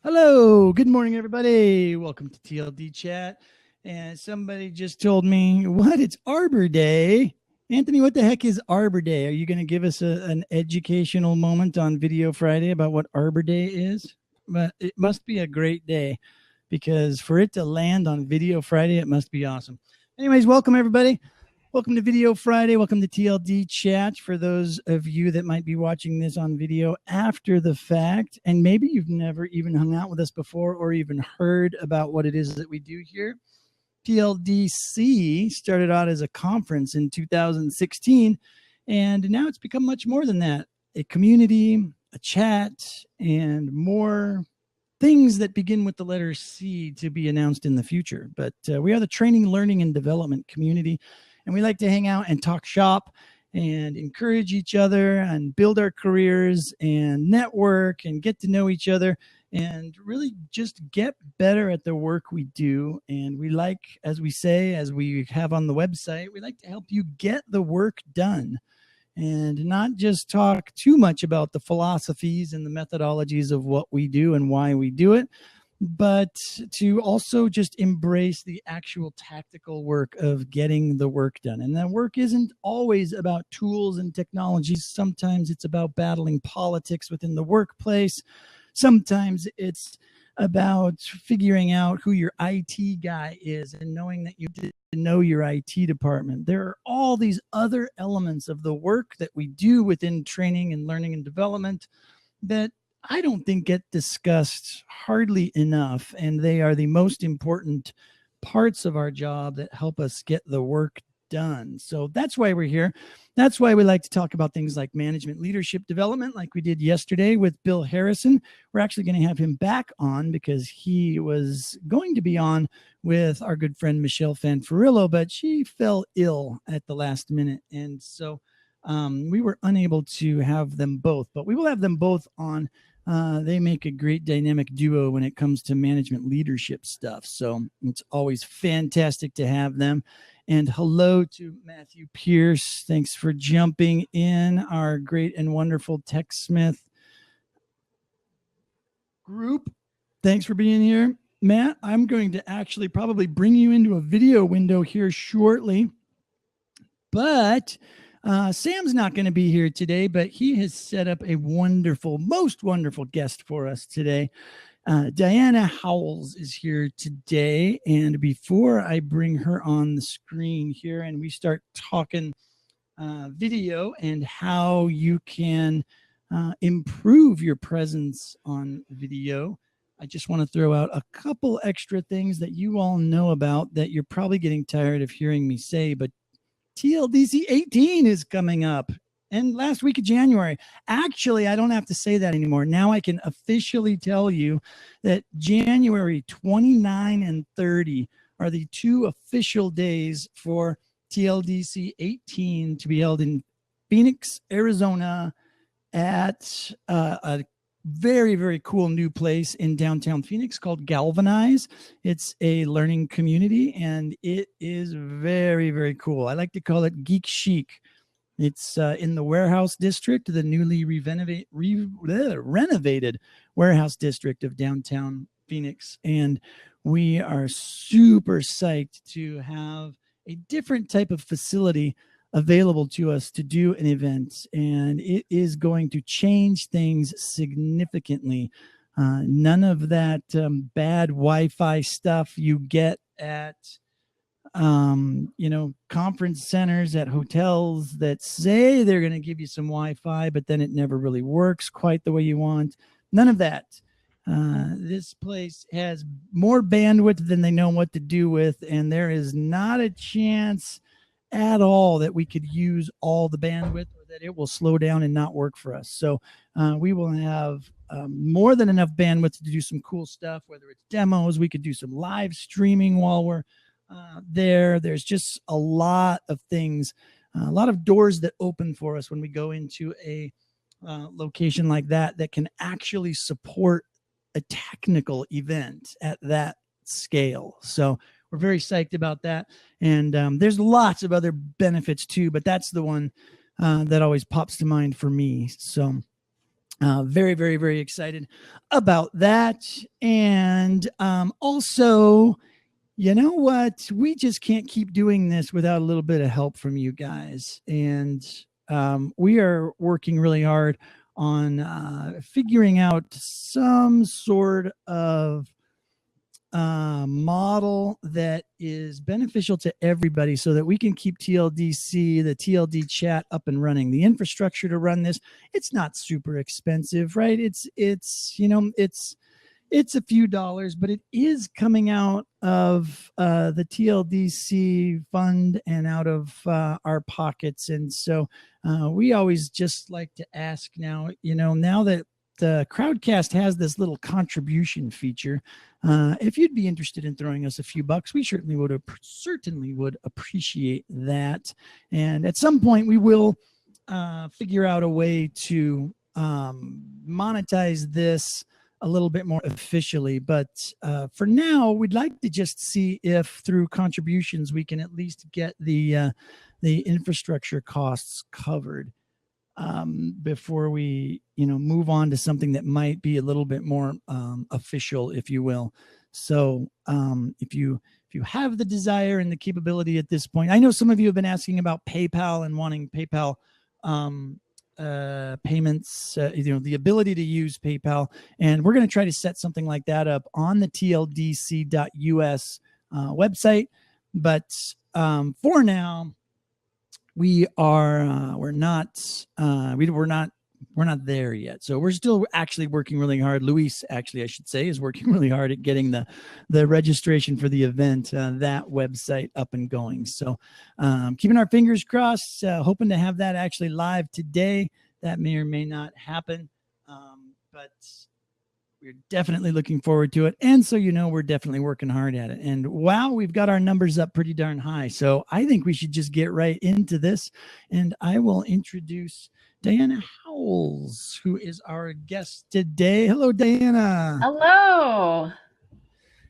Hello, good morning, everybody. Welcome to TLDChat. And somebody just told me, what? It's Arbor Day. Anthony, what the heck is Arbor Day? Are you going to give us an educational moment on Video Friday about what Arbor Day is? But it must be a great day because for it to land on Video Friday, it must be awesome. Anyways, welcome, everybody. Welcome to Video Friday. Welcome to TLDChat. For those of you that might be watching this on video after the fact, and maybe you've never even hung out with us before or even heard about what it is that we do here. TLDC started out as a conference in 2016, and now it's become much more than that. A community, a chat, and more things that begin with the letter C to be announced in the future. But we are the training, learning, and development community. And we like to hang out and talk shop and encourage each other and build our careers and network and get to know each other and really just get better at the work we do. And we like, as we say, as we have on the website, we like to help you get the work done and not just talk too much about the philosophies and the methodologies of what we do and why we do it, but to also just embrace the actual tactical work of getting the work done. And that work isn't always about tools and technologies. Sometimes it's about battling politics within the workplace. Sometimes it's about figuring out who your IT guy is and knowing that you did know your IT department. There are all these other elements of the work that we do within training and learning and development that I don't think get discussed hardly enough, and they are the most important parts of our job that help us get the work done. So that's why we're here. That's why we like to talk about things like management leadership development, like we did yesterday with Bill Harrison. We're actually going to have him back on because he was going to be on with our good friend Michelle Fanfarillo, but she fell ill at the last minute. And so we were unable to have them both, but we will have them both on. They make a great dynamic duo when it comes to management leadership stuff. So it's always fantastic to have them. And hello to Matthew Pierce. Thanks for jumping in, our great and wonderful TechSmith group. Thanks for being here. Matt, I'm going to actually probably bring you into a video window here shortly. But Sam's not going to be here today, but he has set up a wonderful, most wonderful guest for us today. Diana Howles is here today. And before I bring her on the screen here and we start talking video and how you can improve your presence on video, I just want to throw out a couple extra things that you all know about that you're probably getting tired of hearing me say, but TLDC 18 is coming up, and last week of January. Actually, I don't have to say that anymore. Now I can officially tell you that January 29 and 30 are the two official days for TLDC 18 to be held in Phoenix, Arizona at a very, very cool new place in downtown Phoenix called Galvanize. It's a learning community, and it is very, very cool. I like to call it geek chic. It's in the warehouse district, the newly renovated warehouse district of downtown Phoenix. And we are super psyched to have a different type of facility available to us to do an event, and it is going to change things significantly. None of that bad Wi-Fi stuff you get at conference centers, at hotels that say they're going to give you some Wi-Fi, but then it never really works quite the way you want. None of that. This place has more bandwidth than they know what to do with, and there is not a chance at all that we could use all the bandwidth or that it will slow down and not work for us. So we will have more than enough bandwidth to do some cool stuff, whether it's demos. We could do some live streaming while we're there. There's just a lot of things, a lot of doors that open for us when we go into a location like that that can actually support a technical event at that scale. So we're very psyched about that. And there's lots of other benefits too, but that's the one that always pops to mind for me. So Very, very, very excited about that. And also, you know what? We just can't keep doing this without a little bit of help from you guys. And we are working really hard on figuring out some sort of model that is beneficial to everybody so that we can keep TLDC, the TLDChat up and running. The infrastructure to run this, it's not super expensive, right? It's a few dollars, but it is coming out of the TLDC fund and out of our pockets. And so we always just like to ask now, now that the Crowdcast has this little contribution feature, if you'd be interested in throwing us a few bucks, we certainly would appreciate that. And at some point we will figure out a way to monetize this a little bit more officially, but for now we'd like to just see if through contributions we can at least get the infrastructure costs covered before we move on to something that might be a little bit more official, if you will. So if you have the desire and the capability at this point, I know some of you have been asking about PayPal and wanting PayPal payments, the ability to use PayPal, and we're going to try to set something like that up on the tldc.us website. But for now, we're not there yet. So we're still actually working really hard. Luis, actually, I should say, is working really hard at getting the registration for the event, that website up and going. So keeping our fingers crossed, hoping to have that actually live today. That may or may not happen, but we're definitely looking forward to it. And so, we're definitely working hard at it. And wow, we've got our numbers up pretty darn high. So I think we should just get right into this. And I will introduce Diana Howles, who is our guest today. Hello, Diana. Hello.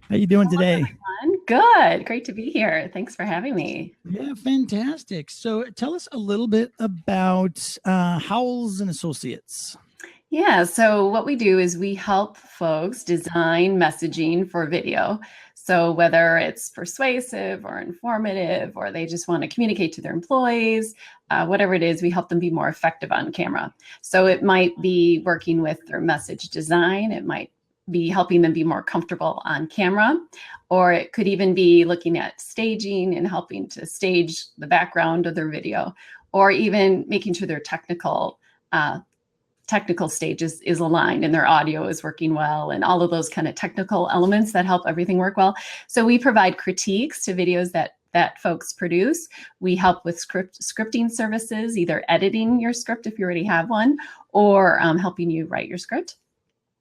How you doing today? Everyone. Good. Great to be here. Thanks for having me. Yeah, fantastic. So tell us a little bit about Howles and Associates. Yeah, so what we do is we help folks design messaging for video. So whether it's persuasive or informative, or they just want to communicate to their employees, whatever it is, we help them be more effective on camera. So it might be working with their message design. It might be helping them be more comfortable on camera, or it could even be looking at staging and helping to stage the background of their video, or even making sure their technical stage is aligned and their audio is working well, and all of those kind of technical elements that help everything work well. So we provide critiques to videos that folks produce. We help with scripting services, either editing your script if you already have one, or helping you write your script.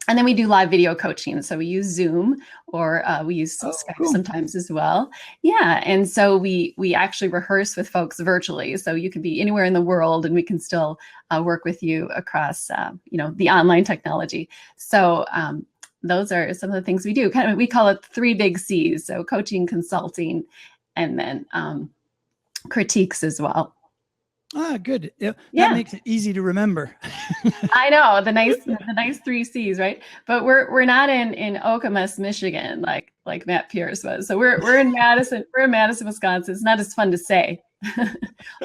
And then we do live video coaching. So we use Zoom, or we use Skype sometimes as well. Yeah, and so we actually rehearse with folks virtually. So you can be anywhere in the world and we can still work with you across the online technology. So those are some of the things we do. Kind of, we call it 3 big C's. So coaching, consulting, and then critiques as well. Ah, good. That makes it easy to remember. I know, the nice 3 C's, right? But we're not in Okemos, Michigan, like Matt Pierce was. So we're in Madison. We're in Madison, Wisconsin. It's not as fun to say.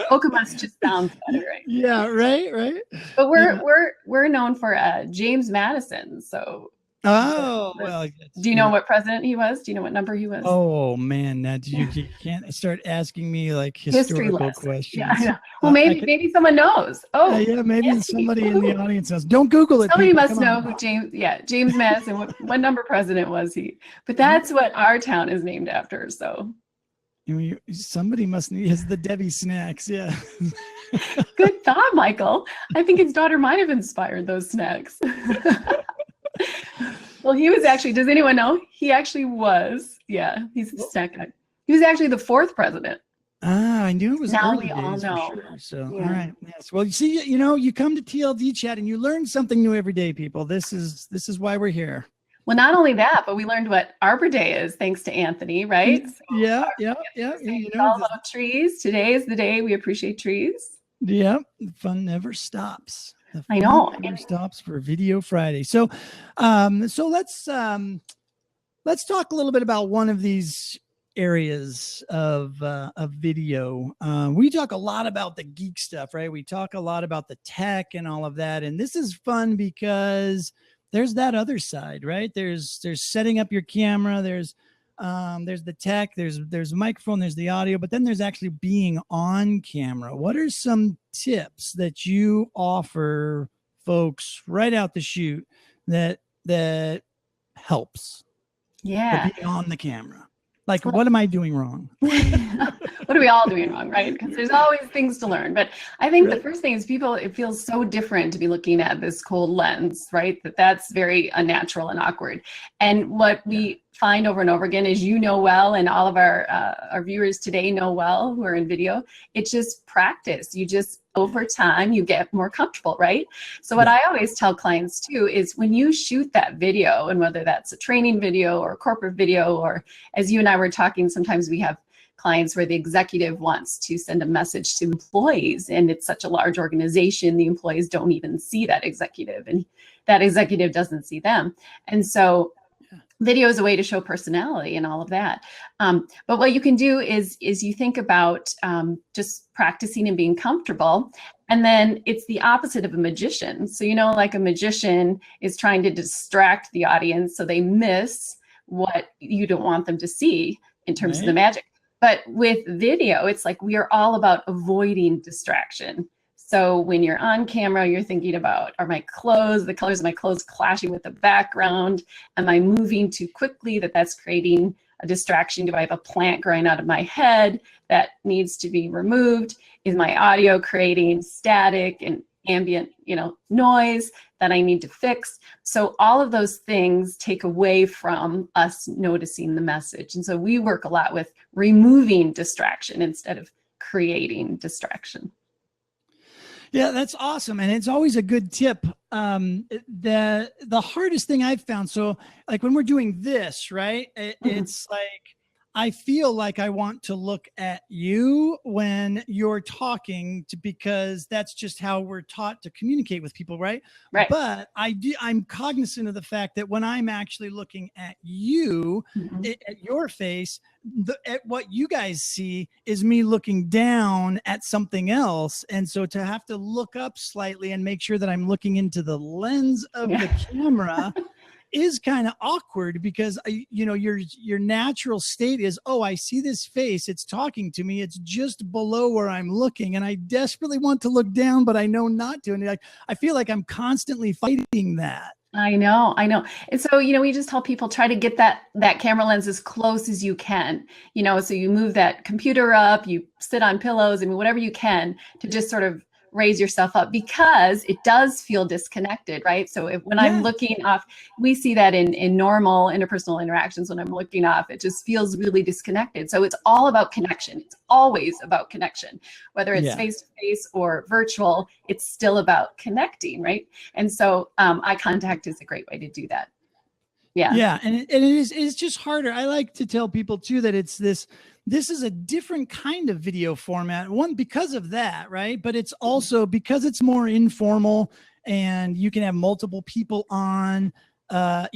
Okemos just sounds better, right? Yeah, right. But we're known for James Madison. So. Oh, well. Do you know what president he was? Do you know what number he was? Oh man, now you can't start asking me like historical questions. Yeah, I know. Well, maybe someone knows. Oh, yeah, maybe somebody in the audience knows. Don't Google it. Somebody must know who James Madison. What number president was he? But that's what our town is named after. So somebody must need. It's the Debbie snacks. Yeah. Good thought, Michael. I think his daughter might have inspired those snacks. Well, he was actually, does anyone know? He actually was, he's a snack guy. He was actually the 4th president. Ah, I knew it was now early we all days know. For sure. So, all right. Yes. Well, you see, you come to TLDChat and you learn something new every day, people. This is why we're here. Well, not only that, but we learned what Arbor Day is thanks to Anthony, right? So, yeah. All about trees. Today is the day we appreciate trees. Yeah. Fun never stops. The I fun know. never stops for Video Friday. So, so let's talk a little bit about one of these areas of video. We talk a lot about the geek stuff, right? We talk a lot about the tech and all of that, and this is fun because there's that other side, right? There's setting up your camera. There's the tech. There's the microphone. There's the audio, but then there's actually being on camera. What are some tips that you offer folks right out the chute that helps? Yeah. For being on the camera. Like, what am I doing wrong? What are we all doing wrong, right? Because there's always things to learn. But I think the first thing is it feels so different to be looking at this cold lens, right? That's very unnatural and awkward. And what we find over and over again is, well, and all of our viewers today know well who are in video, it's just practice. You just, over time, you get more comfortable, right? So what I always tell clients too is, when you shoot that video, and whether that's a training video or a corporate video, or as you and I were talking, sometimes we have clients where the executive wants to send a message to employees, and it's such a large organization, the employees don't even see that executive, and that executive doesn't see them. And so video is a way to show personality and all of that. But what you can do is you think about just practicing and being comfortable. And then it's the opposite of a magician. So, like a magician is trying to distract the audience so they miss what you don't want them to see in terms of the magic. But with video, it's like we are all about avoiding distraction. So when you're on camera, you're thinking about, are my clothes, the colors of my clothes clashing with the background? Am I moving too quickly that's creating a distraction? Do I have a plant growing out of my head that needs to be removed? Is my audio creating static and ambient, noise that I need to fix? So all of those things take away from us noticing the message. And so we work a lot with removing distraction instead of creating distraction. Yeah, that's awesome. And it's always a good tip. The hardest thing I've found, so like when we're doing this, right, it's like, I feel like I want to look at you when you're talking, because that's just how we're taught to communicate with people, right? Right. But I'm cognizant of the fact that when I'm actually looking at you, at your face, at what you guys see is me looking down at something else. And so to have to look up slightly and make sure that I'm looking into the lens of the camera is kind of awkward, because your natural state is, oh, I see this face, it's talking to me, it's just below where I'm looking, and I desperately want to look down, but I know not to. And I feel like I'm constantly fighting that. I know. And so, we just tell people, try to get that camera lens as close as you can, so you move that computer up, you sit on pillows, whatever you can to just sort of raise yourself up, because it does feel disconnected, right? So when I'm looking off, we see that in normal interpersonal interactions, when I'm looking off, it just feels really disconnected. So it's all about connection. It's always about connection, whether it's face-to-face or virtual, it's still about connecting, right? And so eye contact is a great way to do that. Yeah. And it's just harder. I like to tell people too that this is a different kind of video format. One, because of that, right? But it's also because it's more informal, and you can have multiple people on, so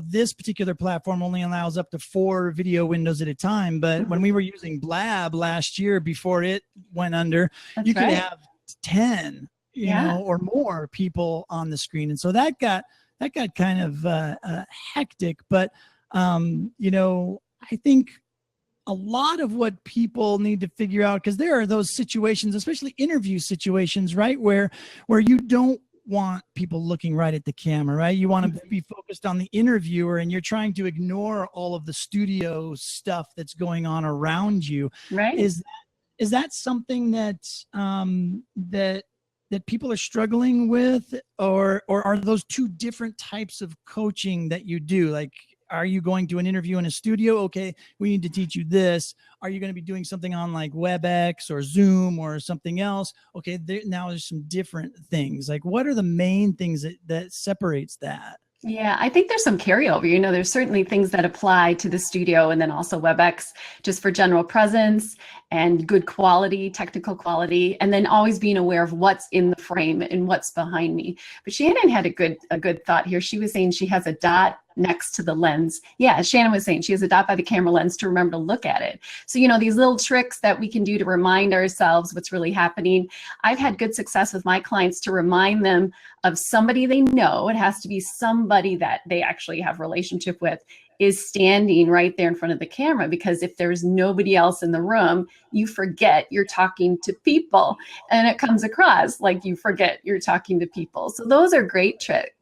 this particular platform only allows up to 4 video windows at a time. But when we were using Blab last year, before it went under, you could have 10, or more people on the screen. And so that got kind of hectic. But, I think a lot of what people need to figure out, because there are those situations, especially interview situations, right, where you don't want people looking right at the camera, right? You want to be focused on the interviewer, and you're trying to ignore all of the studio stuff that's going on around you. Right. Is that something that that people are struggling with, or are those two different types of coaching that you do? Like, are you going to an interview in a studio? Okay, we need to teach you this. Are you going to be doing something on like WebEx or Zoom or something else? Okay, now there's some different things. Like, what are the main things that separates that? Yeah, I think there's some carryover. You know, there's certainly things that apply to the studio and then also WebEx just for general presence and good quality, technical quality, and then always being aware of what's in the frame and what's behind me. But Shannon had a good thought here. She was saying she has a dot next to the lens. Yeah, as Shannon was saying, she has a dot by the camera lens to remember to look at it. So, you know, these little tricks that we can do to remind ourselves what's really happening. I've had good success with my clients to remind them of somebody they know. It has to be somebody that they actually have a relationship with, is standing right there in front of the camera, because if there's nobody else in the room, you forget you're talking to people, and it comes across like you forget you're talking to people. So those are great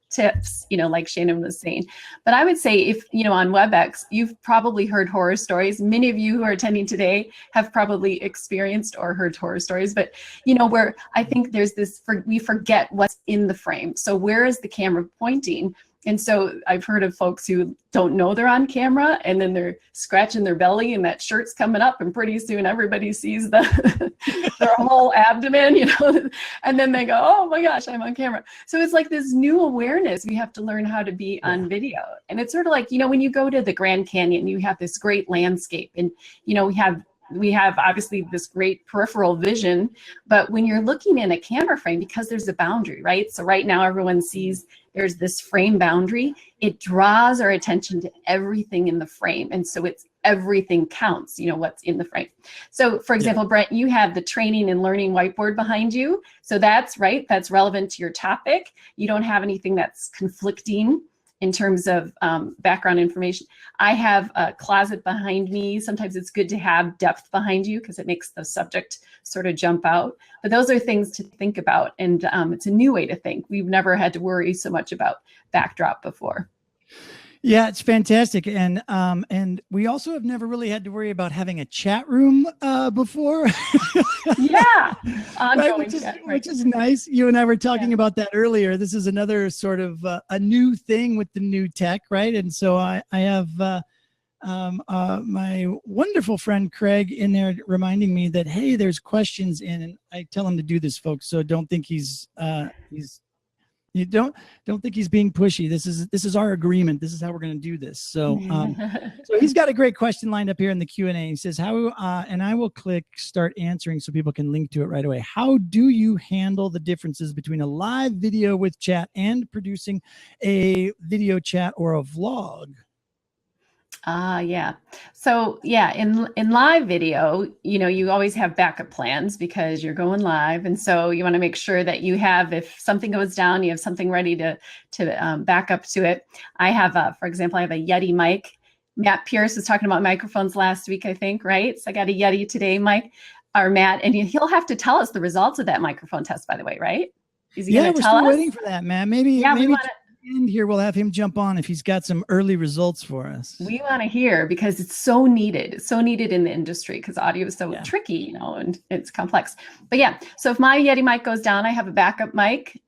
tips, you know, like Shannon was saying. But I would say, if, you know, on WebEx, you've probably heard horror stories. Many of you who are attending today have probably experienced or heard horror stories, but, you know, where I think there's this, we forget what's in the frame. So where is the camera pointing? And so I've heard of folks who don't know they're on camera, and then they're scratching their belly and that shirt's coming up, and pretty soon everybody sees their whole abdomen, you know, and then they go, oh my gosh, I'm on camera. So it's like this new awareness we have to learn how to be on video. And it's sort of like, you know, when you go to the Grand Canyon, you have this great landscape, and, you know, we have obviously this great peripheral vision, but when you're looking in a camera frame, because there's a boundary, right? So right now everyone sees there's this frame boundary. It draws our attention to everything in the frame. And so it's everything counts, you know, what's in the frame. So for example, Brent, you have the training and learning whiteboard behind you. So that's right, that's relevant to your topic. You don't have anything that's conflicting in terms of background information. I have a closet behind me. Sometimes it's good to have depth behind you because it makes the subject sort of jump out. But those are things to think about. And it's a new way to think. We've never had to worry so much about backdrop before. Yeah, it's fantastic. And we also have never really had to worry about having a chat room before. Yeah. Right, which is nice. You and I were talking about that earlier. This is another sort of a new thing with the new tech, right? And so I have my wonderful friend Craig in there reminding me that, hey, there's questions in, and I tell him to do this, folks. So don't think you don't think he's being pushy. This is our agreement. This is how we're going to do this. So, so he's got a great question lined up here in the Q&A. He says, how, and I will click start answering so people can link to it right away. How do you handle the differences between a live video with chat and producing a video chat or a vlog? Yeah. So yeah, in live video, you know, you always have backup plans because you're going live. And so you want to make sure that you have, if something goes down, you have something ready to back up to it. I have, for example, I have a Yeti mic. Matt Pierce was talking about microphones last week, I think, right? So I got a Yeti today, Mike, or Matt, and he'll have to tell us the results of that microphone test, by the way, right? Is he going to tell us? Yeah, we're still waiting for that, man. Maybe end here we'll have him jump on if he's got some early results for us. We want to hear, because it's so needed. It's so needed in the industry because audio is so tricky, you know, and it's complex. But yeah, so if my Yeti mic goes down, I have a backup mic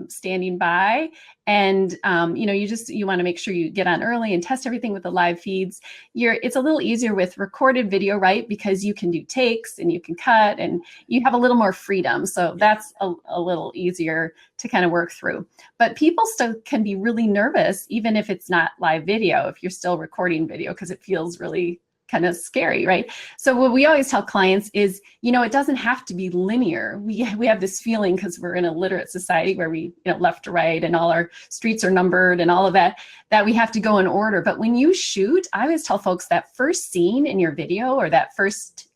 standing by. And, you know, you want to make sure you get on early and test everything with the live feeds. It's a little easier with recorded video, right? Because you can do takes and you can cut and you have a little more freedom. So that's a little easier to kind of work through. But people still can be really nervous, even if it's not live video, if you're still recording video, because it feels really kind of scary, right? So what we always tell clients is, you know, it doesn't have to be linear. We have this feeling because we're in a literate society where we, you know, left to right and all our streets are numbered and all of that we have to go in order. But when you shoot, I always tell folks that first scene in your video or that first,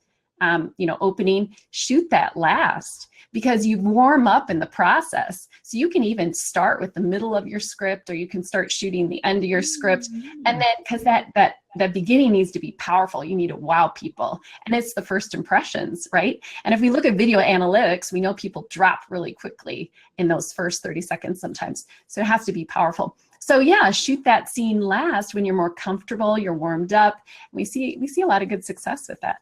you know, opening, shoot that last, because you warm up in the process. So you can even start with the middle of your script, or you can start shooting the end of your script. And then, because that beginning needs to be powerful, you need to wow people. And it's the first impressions, right? And if we look at video analytics, we know people drop really quickly in those first 30 seconds sometimes. So it has to be powerful. So yeah, shoot that scene last when you're more comfortable, you're warmed up. We see a lot of good success with that.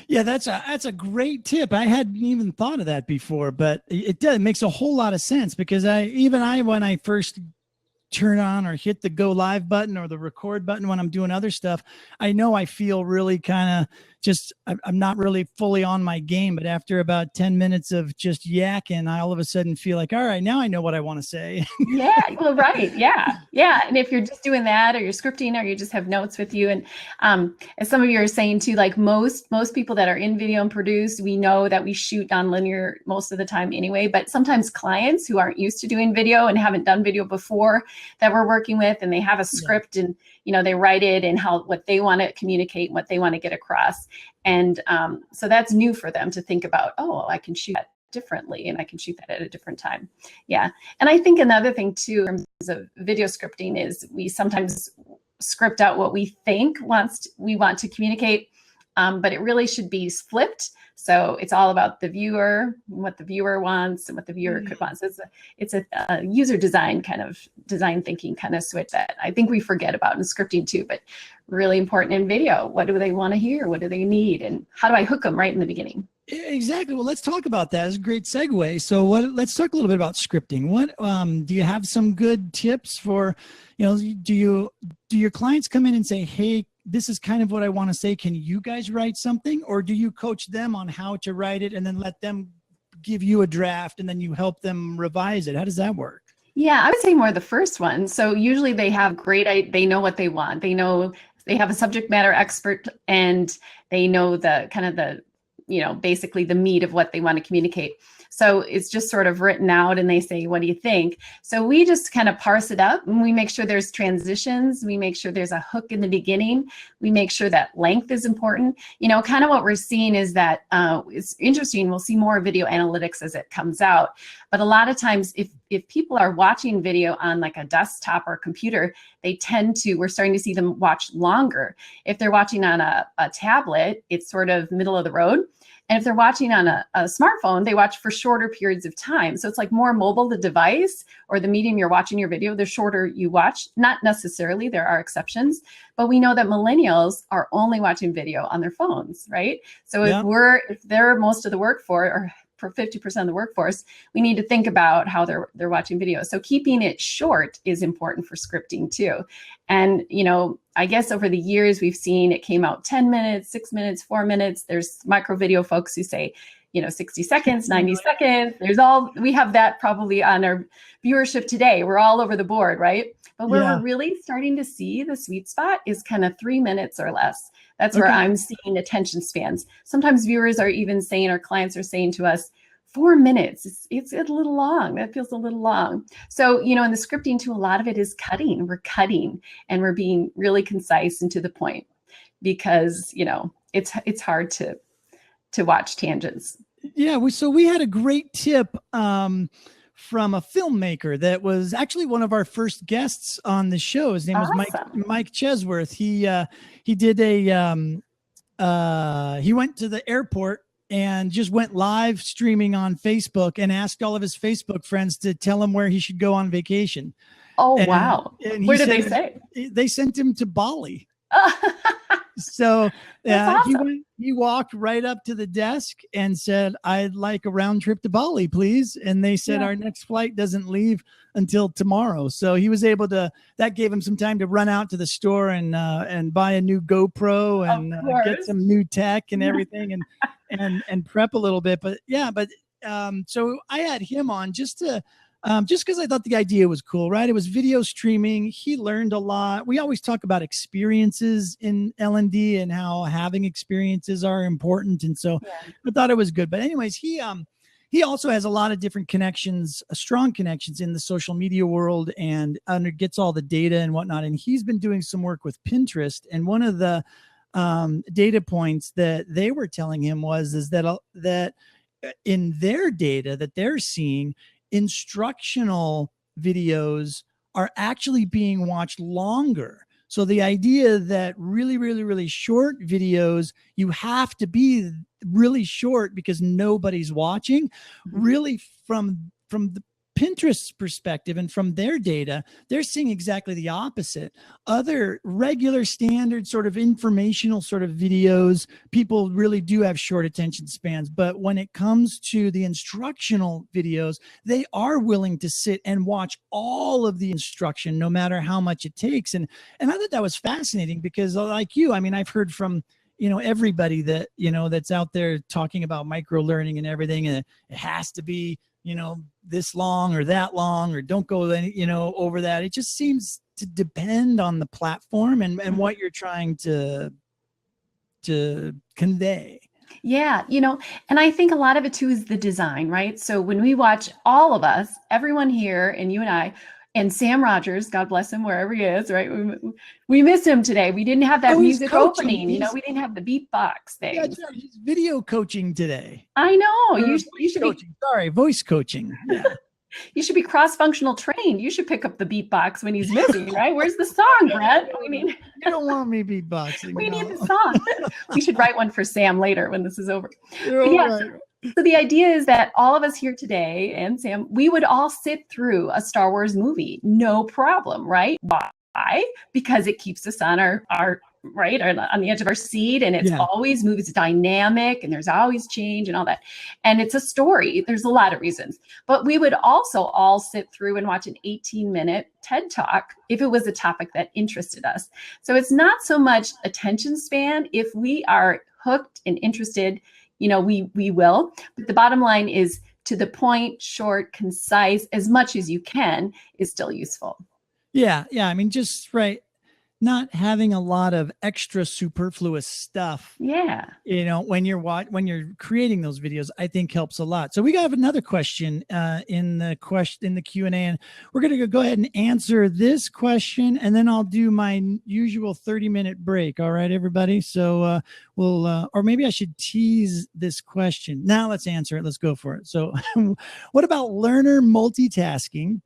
Yeah, that's a great tip. I hadn't even thought of that before, but it makes a whole lot of sense, because when I first turn on or hit the go live button or the record button when I'm doing other stuff, I know I feel really kind of I'm not really fully on my game, but after about 10 minutes of just yakking, I all of a sudden feel like, all right, now I know what I want to say. Yeah, well, right. Yeah. Yeah. And if you're just doing that, or you're scripting, or you just have notes with you. And as some of you are saying too, like most people that are in video and produce, we know that we shoot non-linear most of the time anyway, but sometimes clients who aren't used to doing video and haven't done video before that we're working with, and they have a script and, you know, they write it and what they want to communicate, what they want to get across. And so that's new for them to think about, oh, I can shoot that differently, and I can shoot that at a different time. Yeah. And I think another thing too, in terms of video scripting, is we sometimes script out what we think we want to communicate, but it really should be flipped. So it's all about the viewer, what the viewer wants and what the viewer could want. So it's a user design thinking kind of switch that I think we forget about in scripting too, but really important in video. What do they want to hear? What do they need? And how do I hook them right in the beginning? Exactly. Well, let's talk about that. It's a great segue. So let's talk a little bit about scripting. What do you have some good tips for, do your clients come in and say, hey, this is kind of what I want to say, can you guys write something? Or do you coach them on how to write it and then let them give you a draft and then you help them revise it? How does that work? Yeah, I would say more the first one. So usually they have they know what they want. They know they have a subject matter expert, and they know basically the meat of what they want to communicate. So it's just sort of written out and they say, what do you think? So we just kind of parse it up, and we make sure there's transitions. We make sure there's a hook in the beginning. We make sure that length is important. Kind of what we're seeing is that it's interesting. We'll see more video analytics as it comes out. But a lot of times if people are watching video on like a desktop or computer, we're starting to see them watch longer. If they're watching on a tablet, it's sort of middle of the road. And if they're watching on a smartphone, they watch for shorter periods of time. So it's like more mobile the device or the medium you're watching your video, the shorter you watch. Not necessarily, there are exceptions, but we know that millennials are only watching video on their phones, right? So if they're most of the workforce, or for 50% of the workforce, we need to think about how they're watching video. So keeping it short is important for scripting too. And, I guess over the years, we've seen it came out 10 minutes, 6 minutes, 4 minutes. There's micro video folks who say, 60 seconds, 90 seconds. We have that probably on our viewership today. We're all over the board, right? But where we're really starting to see the sweet spot is kind of 3 minutes or less. That's where I'm seeing attention spans. Sometimes viewers are even saying, our clients are saying to us, 4 minutes, it's a little long. That feels a little long. So, in the scripting too, a lot of it is cutting. We're cutting and we're being really concise and to the point, because, it's hard to watch tangents. Yeah. So we had a great tip from a filmmaker that was actually one of our first guests on the show. His name was Mike Chesworth. He did he went to the airport and just went live streaming on Facebook and asked all of his Facebook friends to tell him where he should go on vacation. Oh, wow. And where did they say? They sent him to Bali. So awesome. He walked right up to the desk and said, I'd like a round trip to Bali, please. And they said, our next flight doesn't leave until tomorrow. So he was able that gave him some time to run out to the store and buy a new GoPro and get some new tech and everything and prep a little bit. So I had him on just because I thought the idea was cool, right? It was video streaming. He learned a lot. We always talk about experiences in L&D and how having experiences are important. And so I thought it was good. But anyways, he also has a lot of different connections, strong connections in the social media world, and gets all the data and whatnot. And he's been doing some work with Pinterest. And one of the data points that they were telling him is that in their data that they're seeing, instructional videos are actually being watched longer. So the idea that really, really, really short videos, you have to be really short because nobody's watching, really from the Pinterest's perspective and from their data, they're seeing exactly the opposite. Other regular standard sort of informational sort of videos, people really do have short attention spans. But when it comes to the instructional videos, they are willing to sit and watch all of the instruction, no matter how much it takes. And I thought that was fascinating because, like you, I mean, I've heard from everybody that, that's out there talking about micro learning and everything. And it has to be, this long or that long, or don't go, over that. It just seems to depend on the platform and what you're trying to convey. Yeah, and I think a lot of it too is the design, right? So when we watch, all of us, everyone here, and you and I, and Sam Rogers, God bless him wherever he is, right? We miss him today. We didn't have that music opening, we didn't have the beatbox thing. Yeah, that's right. He's video coaching today. I know. You should coaching. Sorry, voice coaching. Yeah. You should be cross-functional trained. You should pick up the beatbox when he's missing, right? Where's the song, Brett? You don't want me beatboxing. We need the song. We should write one for Sam later when this is over. Right. So the idea is that all of us here today, and Sam, we would all sit through a Star Wars movie, no problem, right? Why? Because it keeps us on our right, on the edge of our seat, and it's always moves, it's dynamic, and there's always change and all that. And it's a story. There's a lot of reasons. But we would also all sit through and watch an 18-minute TED Talk if it was a topic that interested us. So it's not so much attention span. If we are hooked and interested, we will. But the bottom line is, to the point, short, concise, as much as you can is still useful. Yeah. I mean, just right. Not having a lot of extra superfluous stuff. Yeah. When you're creating those videos, I think helps a lot. So we got another question in the Q&A, and we're going to go ahead and answer this question, and then I'll do my usual 30-minute break. All right, everybody. So or maybe I should tease this question. Now let's answer it. Let's go for it. So what about learner multitasking?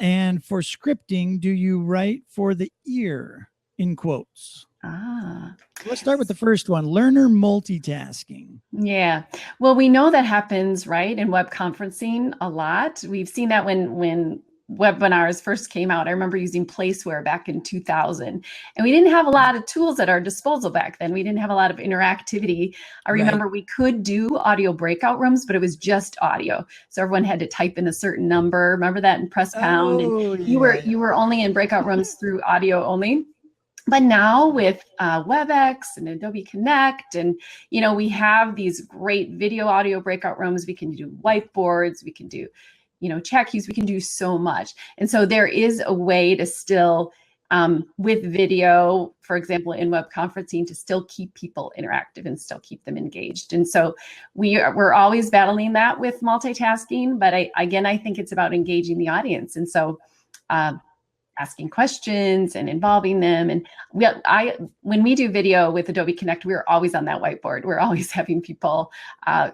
And for scripting, do you write for the ear? In quotes. Let's start with the first one, learner multitasking. Yeah. Well, we know that happens, right, in web conferencing a lot. We've seen that when webinars first came out. I remember using Placeware back in 2000, and we didn't have a lot of tools at our disposal back then. We didn't have a lot of interactivity. I remember we could do audio breakout rooms, but it was just audio. So everyone had to type in a certain number. Remember that, and press pound. And you were only in breakout rooms through audio only. But now with WebEx and Adobe Connect, and we have these great video audio breakout rooms. We can do whiteboards. We can do chat queues. We can do so much. And so there is a way to still, with video, for example, in web conferencing, to still keep people interactive and still keep them engaged. And so we're always battling that with multitasking. But I think it's about engaging the audience. And so asking questions and involving them. And when we do video with Adobe Connect, we're always on that whiteboard. We're always having people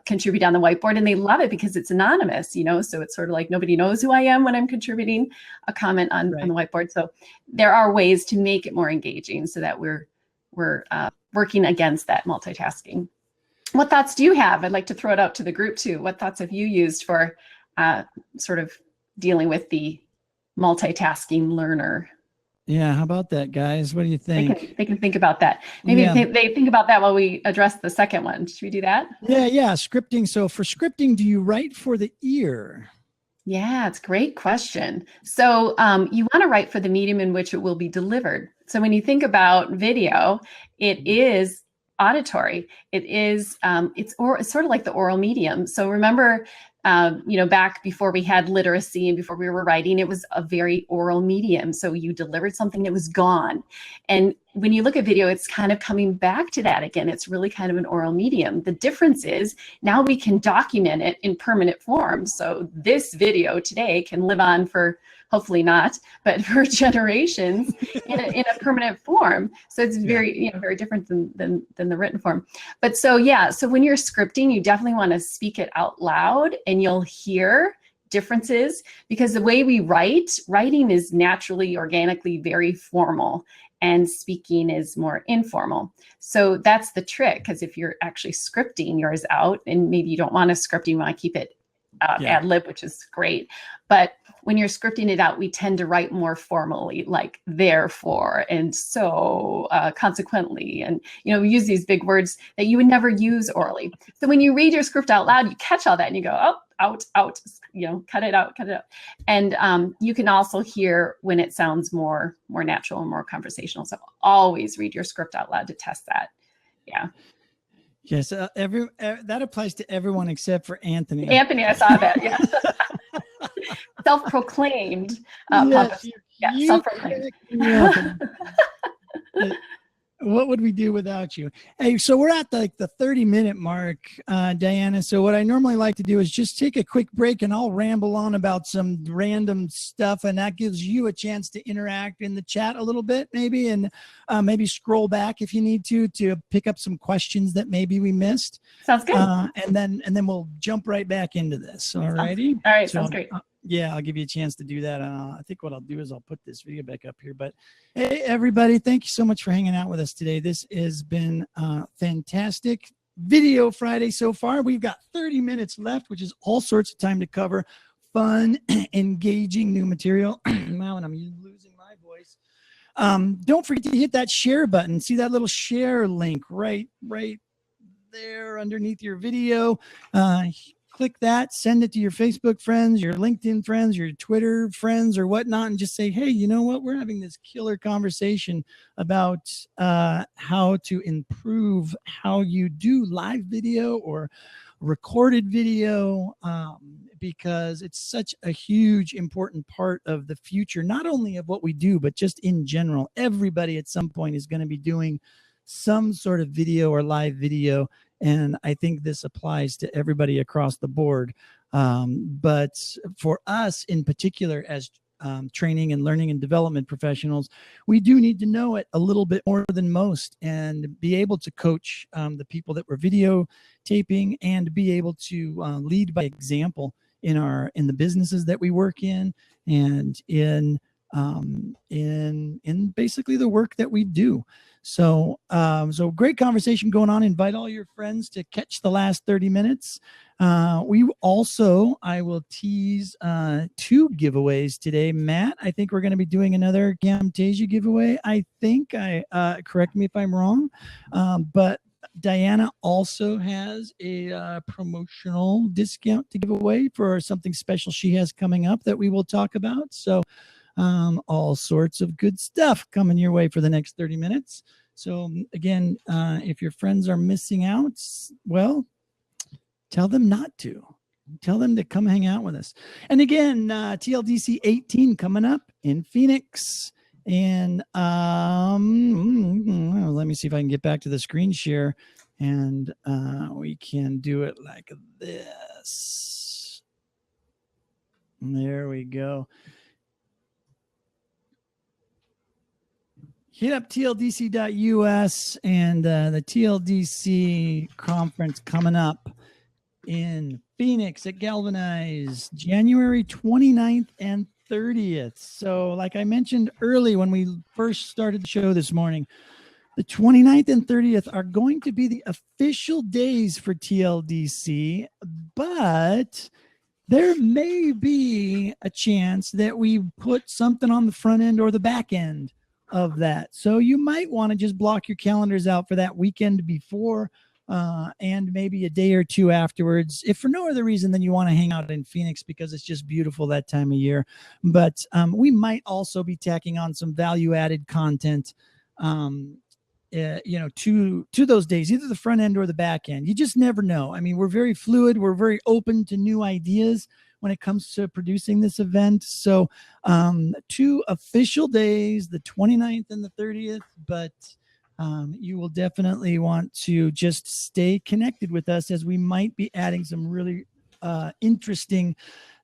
contribute on the whiteboard, and they love it because it's anonymous, so it's sort of like nobody knows who I am when I'm contributing a comment on the whiteboard. So there are ways to make it more engaging so that we're working against that multitasking. What thoughts do you have? I'd like to throw it out to the group too. What thoughts have you used for sort of dealing with the multitasking learner? Yeah, how about that, guys? What do you think? They can think about that. Maybe they think about that while we address the second one. Should we do that? Yeah, scripting. So for scripting, do you write for the ear? Yeah, it's a great question. So you want to write for the medium in which it will be delivered. So when you think about video, it is auditory. It is it's sort of like the oral medium. So remember, back before we had literacy and before we were writing, it was a very oral medium. So you delivered something that was gone. And when you look at video, it's kind of coming back to that again. It's really kind of an oral medium. The difference is now we can document it in permanent form. So this video today can live on for, hopefully not, but for generations in a permanent form. So it's very, very different than the written form. But so when you're scripting, you definitely want to speak it out loud, and you'll hear differences, because the way we writing is naturally, organically very formal, and speaking is more informal. So that's the trick, because if you're actually scripting yours out, and maybe you don't want to script, you want to keep it ad lib, which is great. But when you're scripting it out, we tend to write more formally, like therefore and so, consequently, and we use these big words that you would never use orally. So when you read your script out loud, you catch all that and you go, oh, out, cut it out. And you can also hear when it sounds more natural and more conversational. So always read your script out loud to test that. Yeah. Yes, that applies to everyone except for Anthony. Anthony, I saw that. Yeah. Self-proclaimed. Yes, Yeah, self-proclaimed. What would we do without you? Hey, so we're at the 30-minute mark, Diana. So what I normally like to do is just take a quick break and I'll ramble on about some random stuff. And that gives you a chance to interact in the chat a little bit, maybe, and maybe scroll back if you need to pick up some questions that maybe we missed. Sounds good. And then we'll jump right back into this. All righty. All right. So, sounds great. Yeah, I'll give you a chance to do that. I think what I'll do is I'll put this video back up here. But hey, everybody, thank you so much for hanging out with us today. This has been fantastic video Friday so far. We've got 30 minutes left, which is all sorts of time to cover fun, engaging new material. Wow, and I'm losing my voice. Don't forget to hit that share button. See that little share link right there underneath your video. Click that, send it to your Facebook friends, your LinkedIn friends, your Twitter friends or whatnot, and just say, hey, you know what? We're having this killer conversation about how to improve how you do live video or recorded video, because it's such a huge, important part of the future, not only of what we do, but just in general. Everybody at some point is going to be doing some sort of video or live video. And I think this applies to everybody across the board. But for us in particular, as training and learning and development professionals, we do need to know it a little bit more than most and be able to coach the people that we're videotaping and be able to lead by example in the businesses that we work in and in basically the work that we do. So great conversation going on. Invite all your friends to catch the last 30 minutes. I will tease 2 giveaways today. Matt, I think we're going to be doing another Camtasia giveaway. I think correct me if I'm wrong, but Diana also has a promotional discount to give away for something special she has coming up that we will talk about. So all sorts of good stuff coming your way for the next 30 minutes. So again, if your friends are missing out, well, tell them not to. Tell them to come hang out with us. And again, TLDC 18 coming up in Phoenix. And let me see if I can get back to the screen share and we can do it like this. There we go. Hit up TLDC.us and the TLDC conference coming up in Phoenix at Galvanize, January 29th and 30th. So like I mentioned early when we first started the show this morning, the 29th and 30th are going to be the official days for TLDC, but there may be a chance that we put something on the front end or the back end of that. So you might want to just block your calendars out for that weekend before and maybe a day or two afterwards, if for no other reason than you want to hang out in Phoenix because it's just beautiful that time of year. But we might also be tacking on some value-added content to those days, either the front end or the back end. You just never know. I mean, we're very fluid. We're very open to new ideas when it comes to producing this event. So 2 official days, the 29th and the 30th, but you will definitely want to just stay connected with us as we might be adding some really interesting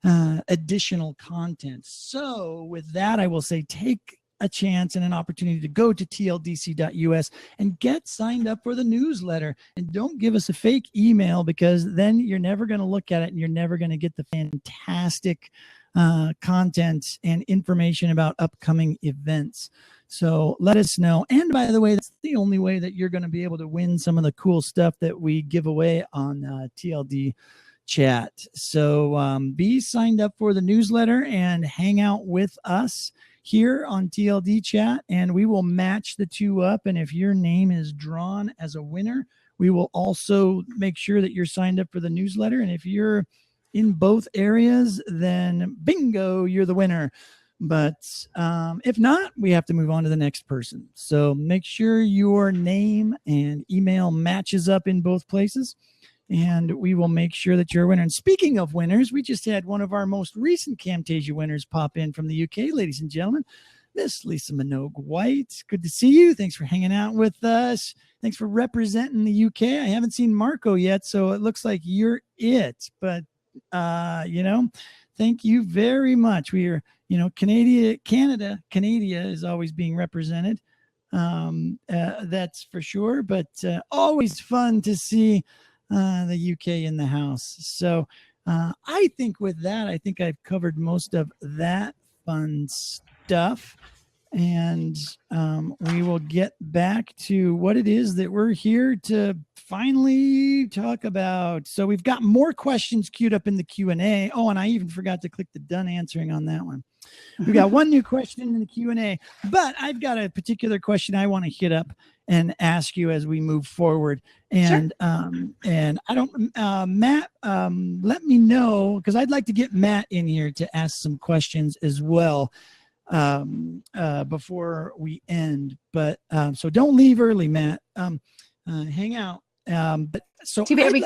additional content. So with that, I will say take a chance and an opportunity to go to tldc.us and get signed up for the newsletter. And don't give us a fake email, because then you're never going to look at it and you're never going to get the fantastic content and information about upcoming events. So let us know. And by the way, that's the only way that you're going to be able to win some of the cool stuff that we give away on TLDChat. So be signed up for the newsletter and hang out with us here on TLDChat, and we will match the 2 up. And if your name is drawn as a winner, we will also make sure that you're signed up for the newsletter. And if you're in both areas, then bingo, you're the winner. But if not, we have to move on to the next person. So make sure your name and email matches up in both places, and we will make sure that you're a winner. And speaking of winners, we just had one of our most recent Camtasia winners pop in from the UK, ladies and gentlemen, Miss Lisa Minogue White. Good to see you. Thanks for hanging out with us. Thanks for representing the UK. I haven't seen Marco yet, so it looks like you're it. But, thank you very much. We are, Canada is always being represented. That's for sure. But always fun to see the UK in the house. So I think with that, I think I've covered most of that fun stuff. And we will get back to what it is that we're here to finally talk about. So we've got more questions queued up in the Q&A. Oh, and I even forgot to click the done answering on that one. We got one new question in the Q&A, but I've got a particular question I want to hit up and ask you as we move forward. And Sure. And I don't, Matt, let me know, because I'd like to get Matt in here to ask some questions as well before we end. But so don't leave early, Matt. Hang out. But so too bad we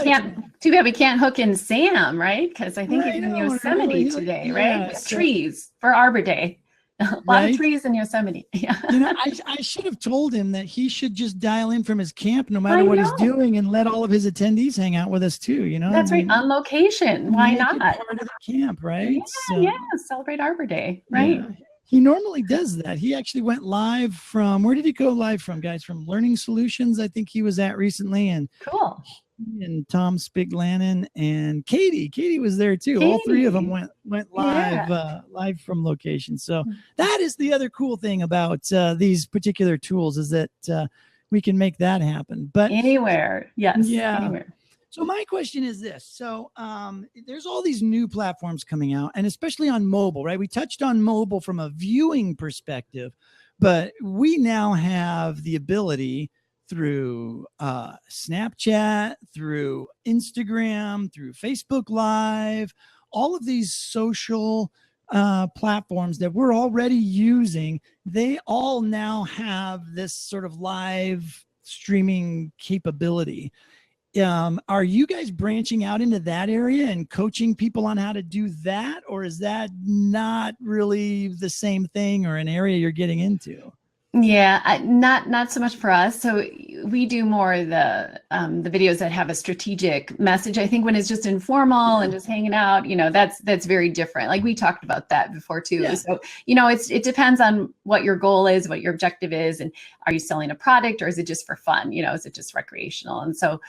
can't hook in Sam, right? Because I think he's in Yosemite really, today, right? With trees for Arbor Day. A lot of trees in Yosemite. Yeah. I should have told him that he should just dial in from his camp no matter what he's doing, and let all of his attendees hang out with us too. That's right, on location. Why not? Part of the camp, right? Yeah, celebrate Arbor Day, right? Yeah. He normally does that. He actually went live from, where did he go live from, guys? From Learning Solutions, I think he was at recently. And cool. And Tom Spiglanen and Katie was there too. All three of them went live, live from location. So that is the other cool thing about these particular tools, is that we can make that happen. But anywhere, yes, anywhere. So my question is this. So there's all these new platforms coming out, and especially on mobile, right? We touched on mobile from a viewing perspective, but we now have the ability through Snapchat, through Instagram, through Facebook Live, all of these social platforms that we're already using, they all now have this sort of live streaming capability. Are you guys branching out into that area and coaching people on how to do that? Or is that not really the same thing, or an area you're getting into? Yeah, not so much for us. So we do more the videos that have a strategic message. I think when it's just informal and just hanging out, that's very different. Like we talked about that before too. Yeah. So it depends on what your goal is, what your objective is, and are you selling a product, or is it just for fun? Is it just recreational? And so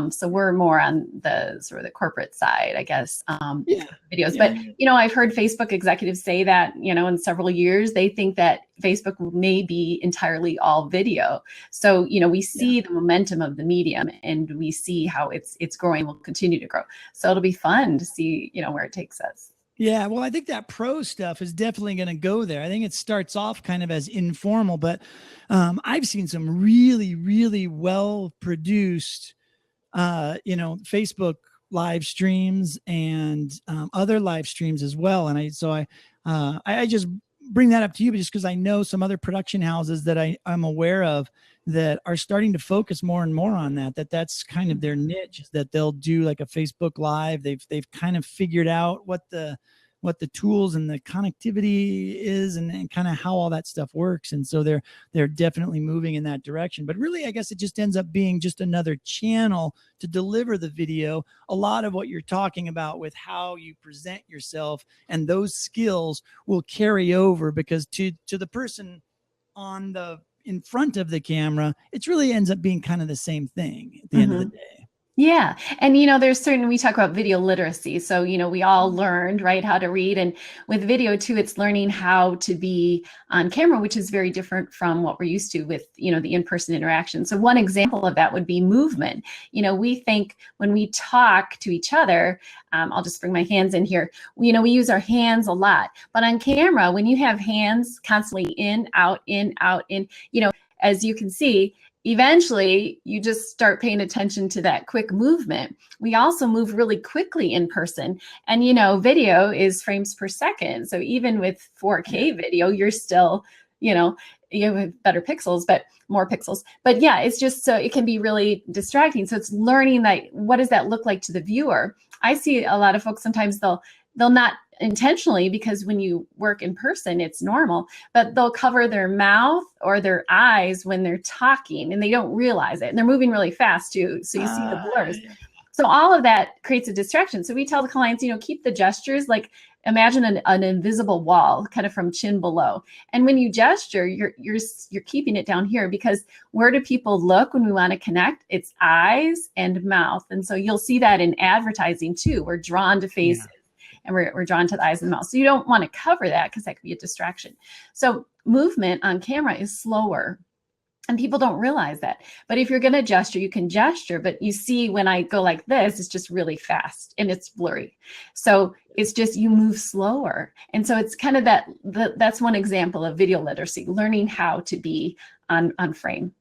so we're more on the sort of the corporate side, I guess. Videos, but I've heard Facebook executives say that in several years they think that Facebook may be entirely all video. So, we see the momentum of the medium, and we see how it's growing, will continue to grow. So it'll be fun to see, where it takes us. Yeah, well, I think that pro stuff is definitely going to go there. I think it starts off kind of as informal, but I've seen some really, really well produced, Facebook live streams and other live streams as well. And I just bring that up to you just because I know some other production houses that I'm aware of that are starting to focus more and more on that's kind of their niche, that they'll do like a Facebook Live. They've kind of figured out what the tools and the connectivity is, and kind of how all that stuff works. And so they're definitely moving in that direction. But really, I guess it just ends up being just another channel to deliver the video. A lot of what you're talking about with how you present yourself and those skills will carry over, because to the person in front of the camera, it really ends up being kind of the same thing at the end of the day. Yeah. And, there's we talk about video literacy. So, we all learned, right, how to read. And with video too, it's learning how to be on camera, which is very different from what we're used to with, the in-person interaction. So one example of that would be movement. We think when we talk to each other, I'll just bring my hands in here. We use our hands a lot, but on camera, when you have hands constantly in, out, in, as you can see, eventually you just start paying attention to that quick movement. We also move really quickly in person. And, you know, video is frames per second. So even with 4K video, you're still, you know, you have better pixels, but more pixels. But yeah, it's just, so it can be really distracting. So it's learning that, what does that look like to the viewer? I see a lot of folks, sometimes they'll not intentionally, because when you work in person, it's normal, but they'll cover their mouth or their eyes when they're talking and they don't realize it. And they're moving really fast too. So you see the blurs. So all of that creates a distraction. So we tell the clients, you know, keep the gestures, like imagine an invisible wall kind of from chin below. And when you gesture, you're keeping it down here, because where do people look when we want to connect? It's eyes and mouth. And so you'll see that in advertising too. We're drawn to faces. And we're drawn to the eyes and mouth. So you don't want to cover that, because that could be a distraction. So movement on camera is slower, and people don't realize that. But if you're going to gesture, you can gesture, but you see when I go like this, it's just really fast and it's blurry. So it's just, you move slower. And so it's kind of that's one example of video literacy, learning how to be on frame.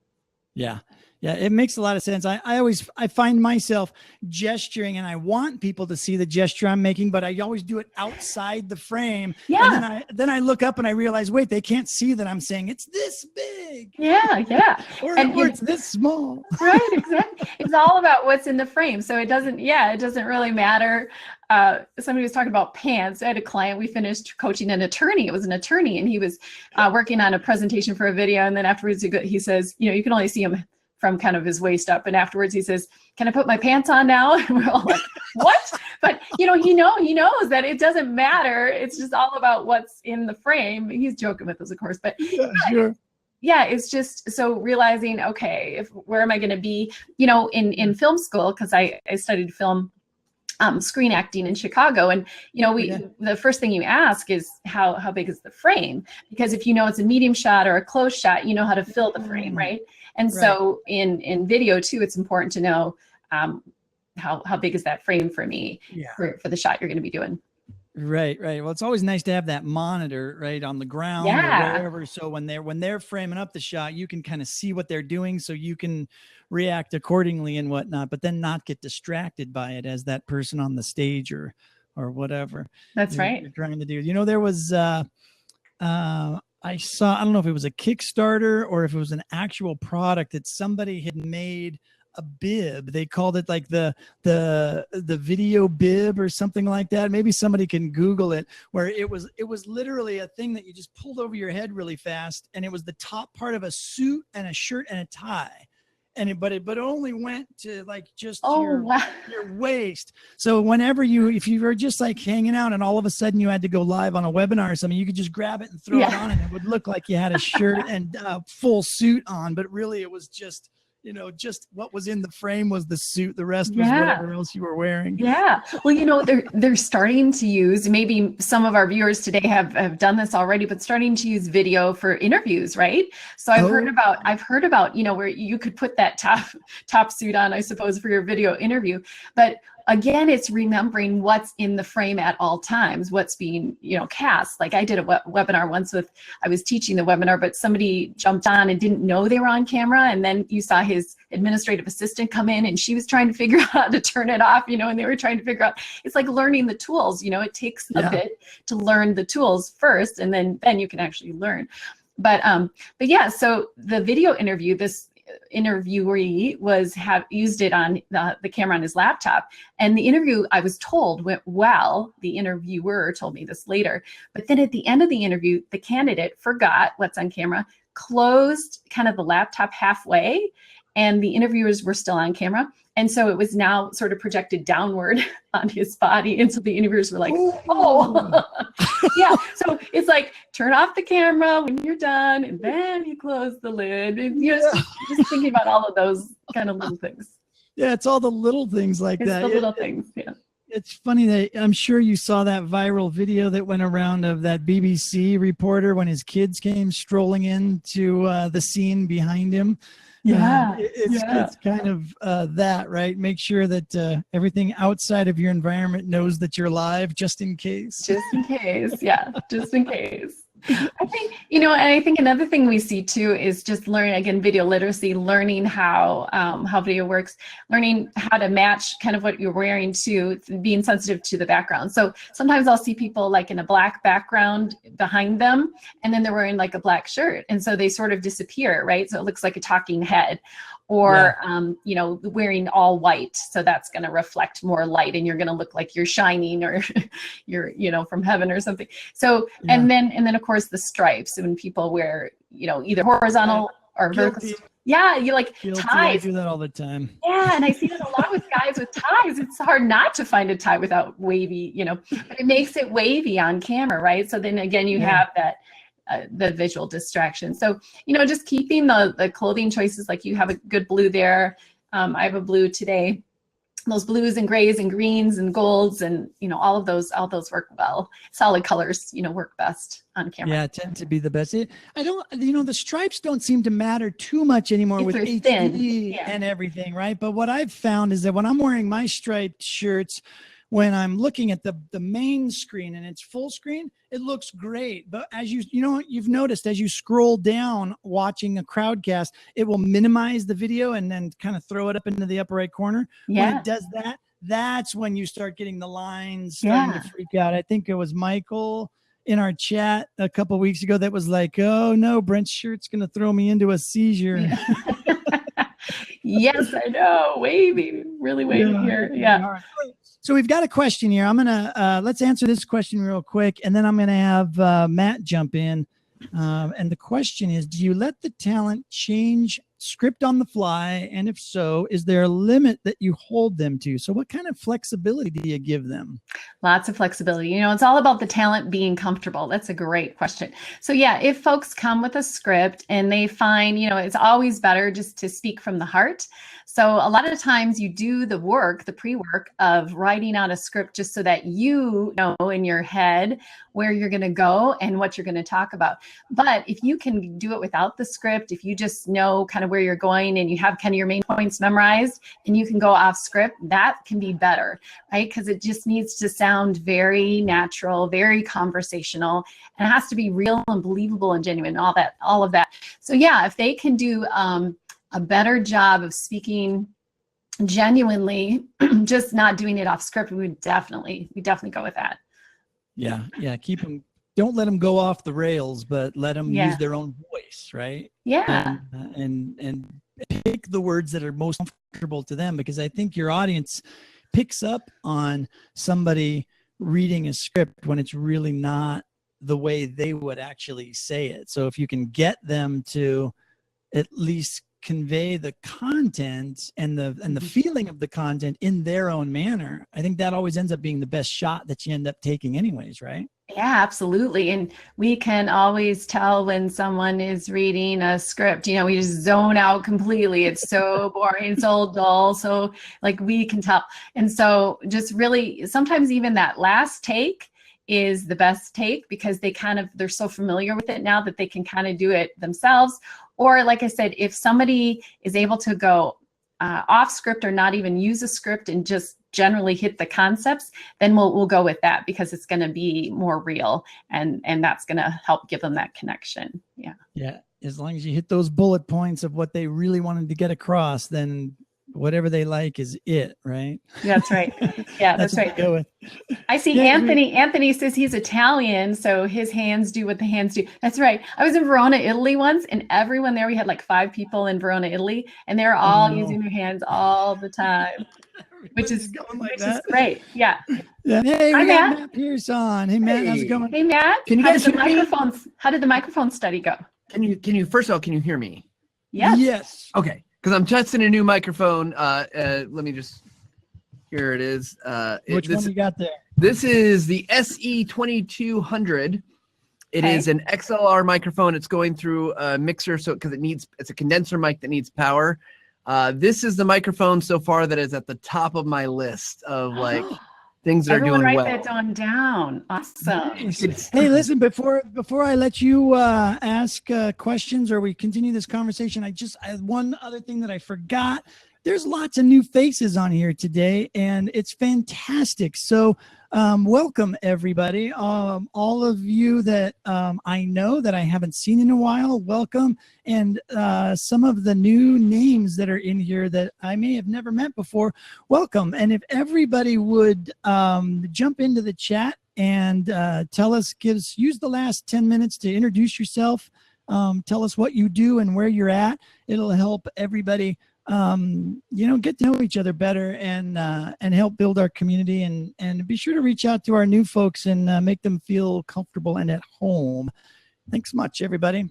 Yeah. Yeah, it makes a lot of sense. I find myself gesturing, and I want people to see the gesture I'm making, but I always do it outside the frame. Yeah. And then I look up and I realize, wait, they can't see that I'm saying it's this big. Yeah, yeah. or it's this small. Right, exactly. It's all about what's in the frame. So it doesn't really matter. Somebody was talking about pants. I had a client, we finished coaching an attorney. It was an attorney, and he was working on a presentation for a video. And then afterwards he says, you know, you can only see him from kind of his waist up. And afterwards he says, can I put my pants on now? And we're all like, what? But you know, he knows that it doesn't matter. It's just all about what's in the frame. He's joking with us, of course, but yeah, sure. Yeah, it's just, so realizing, okay, where am I going to be, you know, in film school, because I studied film screen acting in Chicago. And, you know, the first thing you ask is how big is the frame? Because if you know it's a medium shot or a close shot, you know how to fill the frame, right? And so in video too, it's important to know how big is that frame for me for the shot you're going to be doing. Right. Well, it's always nice to have that monitor right on the ground or wherever. So when they're framing up the shot, you can kind of see what they're doing, so you can react accordingly and whatnot, but then not get distracted by it as that person on the stage or whatever. That's right. You're trying to do. You know, there was I don't know if it was a Kickstarter or if it was an actual product that somebody had made a bib. They called it like the video bib or something like that. Maybe somebody can Google it, where it was literally a thing that you just pulled over your head really fast, and it was the top part of a suit and a shirt and a tie. And but it only went to like just your waist. So whenever if you were just like hanging out and all of a sudden you had to go live on a webinar or something, you could just grab it and throw it on, and it would look like you had a shirt and full suit on, but really it was just, you know, just what was in the frame was the suit. The rest was whatever else you were wearing. Yeah. Well, you know, they're starting to use, maybe some of our viewers today have done this already, but starting to use video for interviews, right? So I've heard about, you know, where you could put that top suit on, I suppose, for your video interview. But again, it's remembering what's in the frame at all times, what's being, you know, cast. Like I did a webinar once I was teaching the webinar, but somebody jumped on and didn't know they were on camera. And then you saw his administrative assistant come in, and she was trying to figure out how to turn it off, you know, and they were trying to figure out, it's like learning the tools, you know, it takes a bit to learn the tools first, and then you can actually learn. But yeah, so the video interview, this interviewee used it on the camera on his laptop, and the interview, I was told, went well. The interviewer told me this later, but then at the end of the interview, the candidate forgot what's on camera, closed kind of the laptop halfway, and the interviewers were still on camera. And so it was now sort of projected downward on his body. And so the interviewers were like, oh, yeah. So it's like, turn off the camera when you're done, and then you close the lid. And you're just thinking about all of those kind of little things. Yeah, it's all the little things like that. It's the little things, yeah. It's funny that I'm sure you saw that viral video that went around of that BBC reporter when his kids came strolling into the scene behind him. Yeah, it's kind of that, right? Make sure that everything outside of your environment knows that you're live, just in case. Just in case, yeah, just in case. I think, and I think another thing we see too is just learning, again, video literacy, learning how video works, learning how to match kind of what you're wearing to being sensitive to the background. So sometimes I'll see people like in a black background behind them, and then they're wearing like a black shirt. And so they sort of disappear, right? So it looks like a talking head. Or, wearing all white. So that's going to reflect more light and you're going to look like you're shining or you're, from heaven or something. So, and then of course the stripes, when people wear, either horizontal or vertical. Yeah. You like Guilty. ties. I do that all the time. Yeah. And I see that a lot with guys with ties. It's hard not to find a tie without wavy, but it makes it wavy on camera. Right. So then again, you have that, the visual distraction. So, just keeping the clothing choices, like you have a good blue there. I have a blue today. Those blues and grays and greens and golds and, all those work well. Solid colors, work best on camera. Yeah, tend to be the best. I don't, the stripes don't seem to matter too much anymore with HD and everything, right? But what I've found is that when I'm wearing my striped shirts, when I'm looking at the main screen and it's full screen, it looks great. But as you've noticed, as you scroll down watching a crowdcast, it will minimize the video and then kind of throw it up into the upper right corner. Yeah. When it does that, that's when you start getting the lines starting to freak out. I think it was Michael in our chat a couple of weeks ago that was like, oh no, Brent's shirt's going to throw me into a seizure. Yes, I know. Wavy, really wavy here. Yeah. So we've got a question here. I'm going to, let's answer this question real quick. And then I'm going to have Matt jump in. And the question is, do you let the talent change script on the fly? And if so, is there a limit that you hold them to? So what kind of flexibility do you give them? Lots of flexibility. It's all about the talent being comfortable. That's a great question. So yeah, if folks come with a script and they find, it's always better just to speak from the heart. So a lot of times you do the work, the pre-work of writing out a script just so that you know in your head where you're going to go and what you're going to talk about. But if you can do it without the script, if you just know kind of where you're going and you have kind of your main points memorized and you can go off script, that can be better, right? Because it just needs to sound very natural, very conversational, and it has to be real and believable and genuine, all of that. So yeah, if they can do a better job of speaking genuinely, just not doing it off script, we definitely go with that. Yeah. Keep them. Don't let them go off the rails, but let them use their own voice, right? Yeah. And pick the words that are most comfortable to them, because I think your audience picks up on somebody reading a script when it's really not the way they would actually say it. So if you can get them to at least convey the content and the feeling of the content in their own manner, I think that always ends up being the best shot that you end up taking anyways, right? Yeah, absolutely. And we can always tell when someone is reading a script, we just zone out completely. It's so boring, so dull. So like we can tell. And so just really, sometimes even that last take is the best take because they're so familiar with it now that they can kind of do it themselves. Or like I said, if somebody is able to go off script or not even use a script and just generally hit the concepts, then we'll go with that because it's going to be more real and that's going to help give them that connection. Yeah. As long as you hit those bullet points of what they really wanted to get across, then whatever they like is it, right? That's right. Yeah, that's right. Go with. I see Anthony. Anthony says he's Italian, so his hands do what the hands do. That's right. I was in Verona, Italy once, and everyone there, we had like 5 people in Verona, Italy, and they're all using their hands all the time, which is great. Yeah. Hey, we got Matt Pierce on. Hey, Matt, how's it going? Hey, Matt. Can you guys hear me? How did the microphone study go? Can you first of all, can you hear me? Yes. Okay. Because I'm testing a new microphone. Let me just, here it is. Which one you got there? This is the SE2200. It is an XLR microphone. It's going through a mixer, because it's a condenser mic that needs power. This is the microphone so far that is at the top of my list of things that are doing well. Write that down. Awesome. Hey, listen, before I let you ask questions or we continue this conversation, I have one other thing that I forgot there's lots of new faces on here today, and it's fantastic. So welcome, everybody. All of you that I know that I haven't seen in a while, welcome. And some of the new names that are in here that I may have never met before, welcome. And if everybody would jump into the chat and tell us, use the last 10 minutes to introduce yourself, tell us what you do and where you're at. It'll help everybody get to know each other better and help build our community, and be sure to reach out to our new folks and make them feel comfortable and at home. Thanks much, everybody.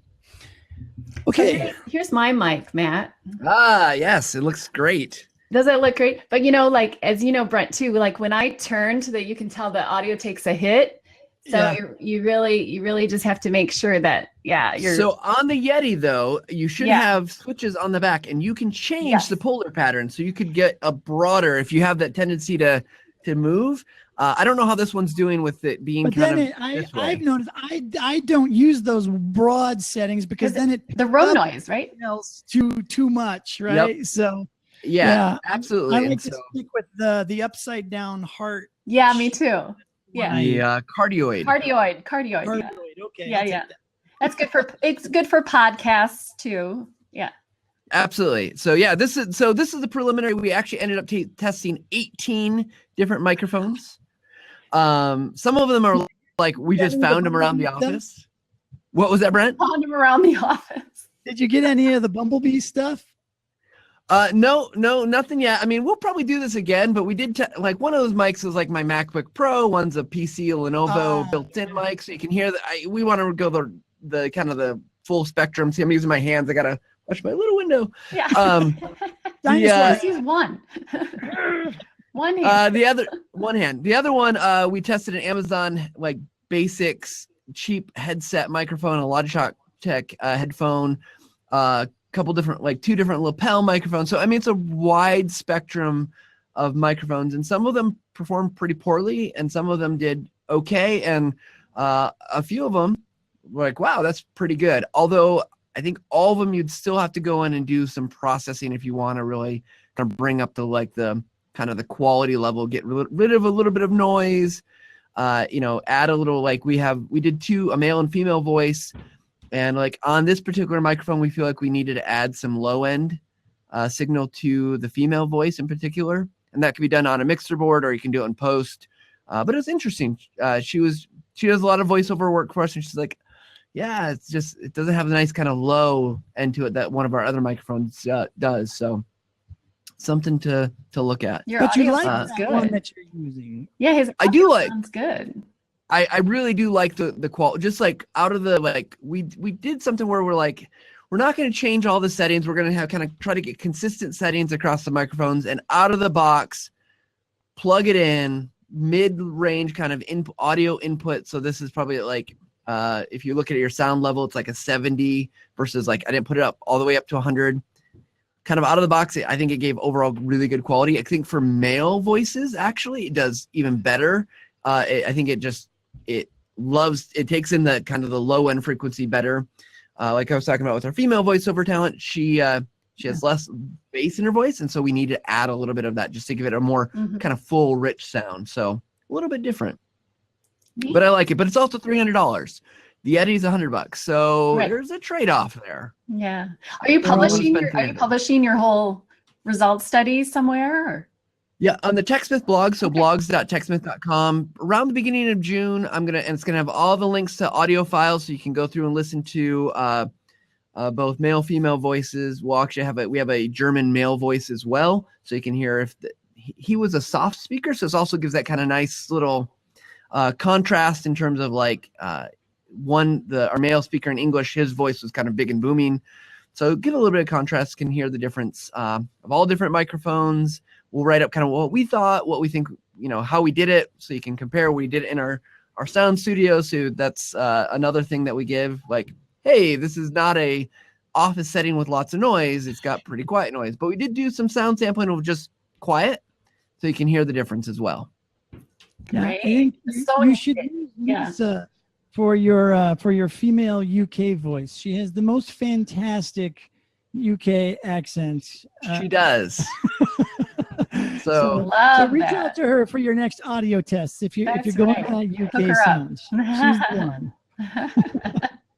Okay. So here's my mic, Matt. Yes, it looks great. Does it look great? But like, as you know, Brent, too, like when I turned, that you can tell the audio takes a hit. So Yeah. you really just have to make sure that, you're. So on the Yeti, though, you should have switches on the back, and you can change the polar pattern. So you could get a broader, if you have that tendency to move. I don't know how this one's doing with it being I've noticed I don't use those broad settings because then the road noise, right? Too much, right? Yep. So yeah, absolutely. I like to stick with the upside down heart. Yeah, me too. Yeah. The cardioid. Cardioid. Okay. Yeah. It's good for podcasts too. Yeah. Absolutely. So this is the preliminary. We actually ended up testing 18 different microphones. Some of them are like we just found them around the office. What was that, Brent? Found them around the office. Did you get any of the Bumblebee stuff? No, nothing yet. I mean, we'll probably do this again, but we did like one of those mics is like my MacBook Pro. One's a PC Lenovo built-in mic, so you can hear that. We want to go the kind of the full spectrum. See, I'm using my hands. I gotta watch my little window. Yeah. Just use one. One hand. One hand. The other one, we tested an Amazon like basics cheap headset microphone, a Logitech headphone, couple different, like 2 different lapel microphones. So I mean, it's a wide spectrum of microphones, and some of them performed pretty poorly, and some of them did okay, and a few of them were like, wow, that's pretty good. Although I think all of them you'd still have to go in and do some processing if you want to really kind of bring up the kind of the quality level, get rid of a little bit of noise, add a little, like we did a male and female voice. And like on this particular microphone, we feel like we needed to add some low end signal to the female voice in particular. And that can be done on a mixer board, or you can do it in post. But it's interesting. She does a lot of voiceover work for us. And she's like, yeah, it doesn't have a nice kind of low end to it that one of our other microphones does. So something to look at. But you like sounds good. one that you're using. Yeah, his I do like. Sounds good. I really do like the quality. Just like out of the, like we did something where we're like, we're not going to change all the settings. We're going to have kind of try to get consistent settings across the microphones, and out of the box, plug it in mid-range kind of audio input. So this is probably like, if you look at your sound level, it's like a 70 versus like, I didn't put it up all the way up to 100. Kind of out of the box, I think it gave overall really good quality. I think for male voices, actually, it does even better. I think it takes in the kind of the low end frequency better. Like I was talking about with our female voiceover talent, she has less bass in her voice, and so we need to add a little bit of that just to give it a more kind of full, rich sound. So a little bit different, but I like it. But it's also $300. The Yeti's $100, so there's a trade-off there. Yeah. Are you publishing your whole results studies somewhere? Or? Yeah, on the TechSmith blog, so blogs.techsmith.com. Around the beginning of June, it's gonna have all the links to audio files, so you can go through and listen to both male, female voices. We'll actually have a German male voice as well, so you can hear if he was a soft speaker. So it also gives that kind of nice little contrast in terms of like our male speaker in English, his voice was kind of big and booming. So give a little bit of contrast, can hear the difference of all different microphones. We'll write up kind of what we thought, what we think, how we did it, so you can compare. We did it in our sound studio, so that's another thing that we give. Like, hey, this is not a office setting with lots of noise. It's got pretty quiet noise, but we did do some sound sampling of just quiet, so you can hear the difference as well. Yeah, I think you should use for your female UK voice. She has the most fantastic UK accent. She does. So reach out to her for your next audio tests if you're going that UK sound. She's the one.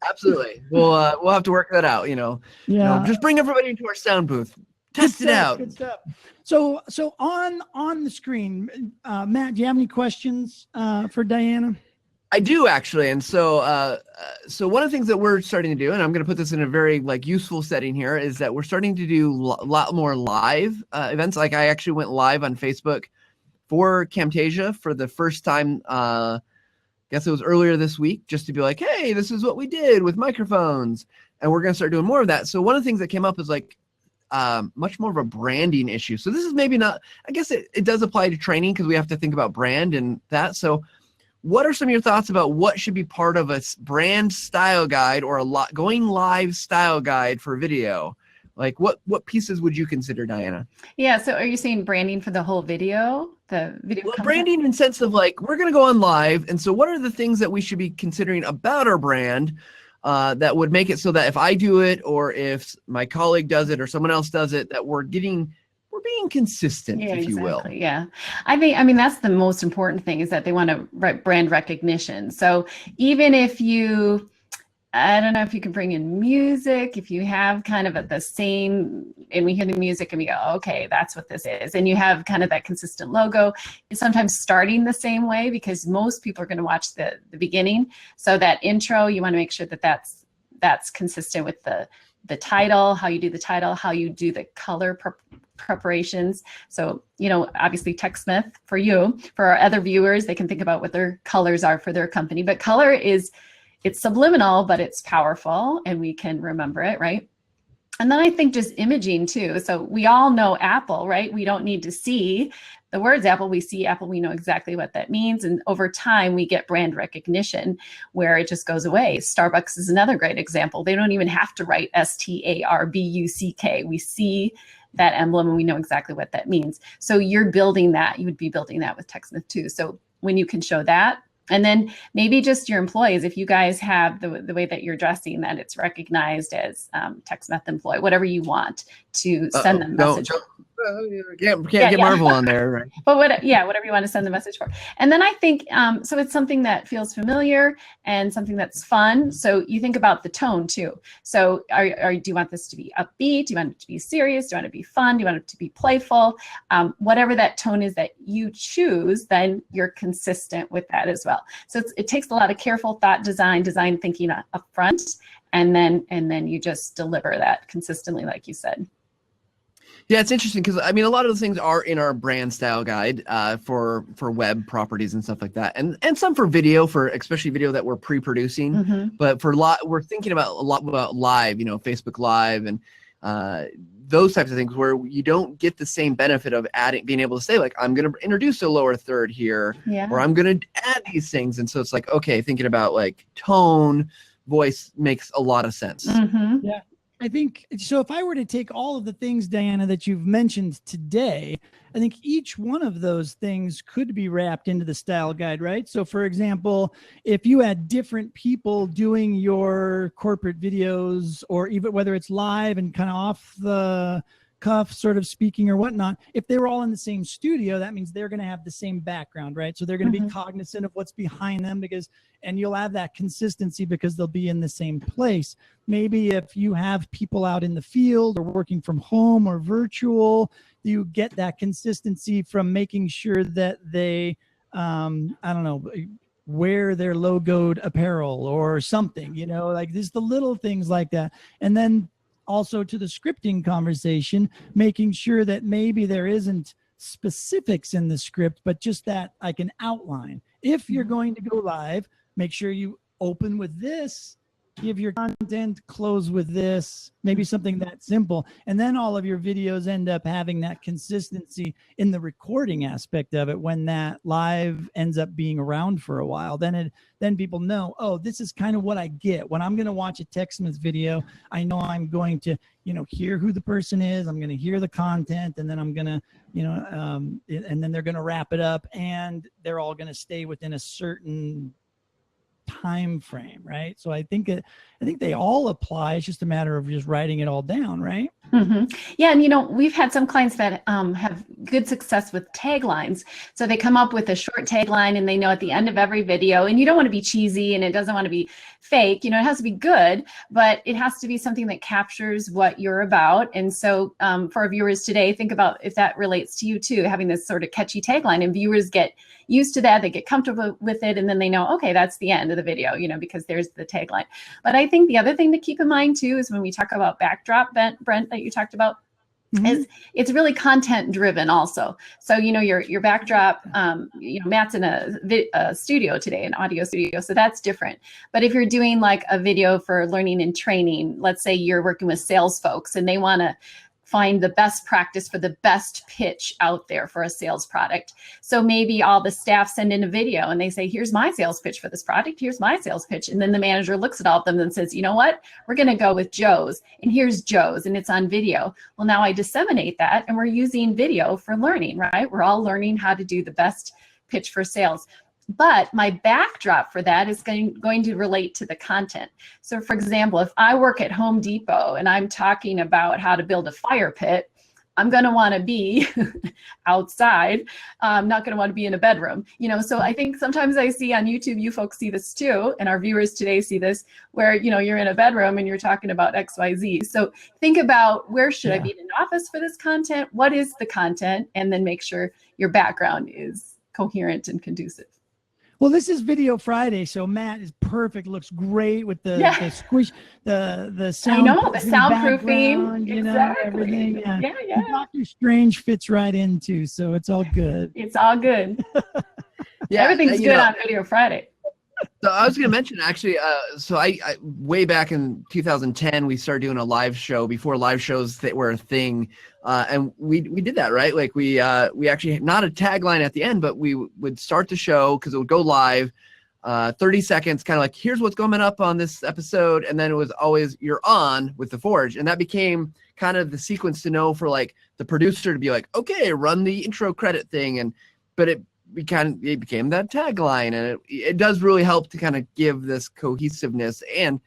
Absolutely. We'll have to work that out, you know. Yeah. You know, just bring everybody into our sound booth. Test it out. Good stuff. So on the screen, Matt, do you have any questions for Diana? I do actually. And so so one of the things that we're starting to do, and I'm going to put this in a very like useful setting here, is that we're starting to do a lot more live events. Like I actually went live on Facebook for Camtasia for the first time. Guess it was earlier this week, just to be like, hey, this is what we did with microphones. And we're going to start doing more of that. So one of the things that came up is like much more of a branding issue. So this is maybe not, I guess it does apply to training because we have to think about brand and that. So what are some of your thoughts about what should be part of a brand style guide or going live style guide for video? Like what pieces would you consider, Diana? Yeah. So are you saying branding for the whole video? The video? Well, branding in sense of like, we're going to go on live. And so what are the things that we should be considering about our brand that would make it so that if I do it or if my colleague does it or someone else does it, that we're being consistent, if you will. Yeah. I mean, that's the most important thing is that they want to brand recognition. So even if I don't know if you can bring in music, if you have kind of the same, and we hear the music and we go, okay, that's what this is. And you have kind of that consistent logo. It's sometimes starting the same way because most people are going to watch the beginning. So that intro, you want to make sure that that's consistent with the title, how you do the title, how you do the color preparations. So, you know, obviously TechSmith for you, for our other viewers, they can think about what their colors are for their company, but color it's subliminal, but it's powerful and we can remember it, right? And then I think just imaging too. So we all know Apple, right? We don't need to see the words Apple. We see Apple, we know exactly what that means. And over time we get brand recognition where it just goes away. Starbucks is another great example. They don't even have to write STARBUCK. We see that emblem and we know exactly what that means. So you're building that, you would be building that with TechSmith too. So when you can show that, and then maybe just your employees, if you guys have the way that you're dressing, that it's recognized as TechSmith employee, whatever you want to send them message. Can't get Marvel on there, right? But whatever you want to send the message for. And then I think, so it's something that feels familiar and something that's fun. So you think about the tone too. So do you want this to be upbeat? Do you want it to be serious? Do you want it to be fun? Do you want it to be playful? Whatever that tone is that you choose, then you're consistent with that as well. So it takes a lot of careful thought, design thinking up front, and then you just deliver that consistently, like you said. Yeah, it's interesting because I mean, a lot of those things are in our brand style guide for web properties and stuff like that, and some for video, for especially video that we're pre-producing. Mm-hmm. But we're thinking about a lot about live, you know, Facebook Live and those types of things where you don't get the same benefit of being able to say like, I'm going to introduce a lower third here, or I'm going to add these things, and so it's like, okay, thinking about like tone, voice makes a lot of sense. Mm-hmm. Yeah. I think so. If I were to take all of the things, Diana, that you've mentioned today, I think each one of those things could be wrapped into the style guide, right? So for example, if you had different people doing your corporate videos, or even whether it's live and kind of off the cuff sort of speaking or whatnot, if they were all in the same studio, that means they're going to have the same background, right? So they're going to be cognizant of what's behind them, and you'll have that consistency because they'll be in the same place. Maybe if you have people out in the field or working from home or virtual, you get that consistency from making sure that they, I don't know, wear their logoed apparel or something, you know, like there's the little things like that. And then also to the scripting conversation, making sure that maybe there isn't specifics in the script, but just that like an outline. If you're going to go live, make sure you open with this, give your content, close with this, maybe something that simple. And then all of your videos end up having that consistency in the recording aspect of it. When that live ends up being around for a while, then people know, oh, this is kind of what I get. When I'm going to watch a TechSmith video, I know I'm going to, you know, hear who the person is. I'm going to hear the content, and then I'm going to, you know, and then they're going to wrap it up, and they're all going to stay within a certain time frame, right? So I think they all apply. It's just a matter of just writing it all down, right? Yeah, and we've had some clients that have good success with taglines. So they come up with a short tagline, and they know at the end of every video, and you don't want to be cheesy, and it doesn't want to be fake. It has to be good, but it has to be something that captures what you're about. And so for our viewers today, think about if that relates to you too, having this sort of catchy tagline, and viewers get used to that, they get comfortable with it, and then they know, okay, that's the end of the video, because there's the tagline. But I think the other thing to keep in mind too is when we talk about backdrop, Brent, that you talked about, is it's really content driven also. So your backdrop, Matt's in a studio today, an audio studio, so that's different. But if you're doing like a video for learning and training, let's say you're working with sales folks and they want to find the best practice for the best pitch out there for a sales product. So maybe all the staff send in a video and they say, here's my sales pitch for this product, here's my sales pitch. And then the manager looks at all of them and says, you know what, we're going to go with Joe's, and here's Joe's, and it's on video. Well, now I disseminate that, and we're using video for learning, right? We're all learning how to do the best pitch for sales. But my backdrop for that is going to relate to the content. So for example, if I work at Home Depot and I'm talking about how to build a fire pit, I'm going to want to be outside. I'm not going to want to be in a bedroom. So I think sometimes I see on YouTube, you folks see this too, and our viewers today see this, where you're in a bedroom and you're talking about XYZ. So think about, where should I be in an office for this content? What is the content? And then make sure your background is coherent and conducive. Well, this is Video Friday, so Matt is perfect. Looks great with the squish, the sound. I know, the soundproofing, exactly. Everything. Yeah. Doctor Strange fits right into, so it's all good. It's all good. Everything's good on Video Friday. So I was going to mention, actually, so I way back in 2010, we started doing a live show before live shows that were a thing. And we did that, right? Like we actually, not a tagline at the end, but we would start the show because it would go live, 30 seconds, kind of like, here's what's coming up on this episode. And then it was always, you're on with the Forge. And that became kind of the sequence to know for like the producer to be like, okay, run the intro credit thing. But it became that tagline, and it does really help to kind of give this cohesiveness and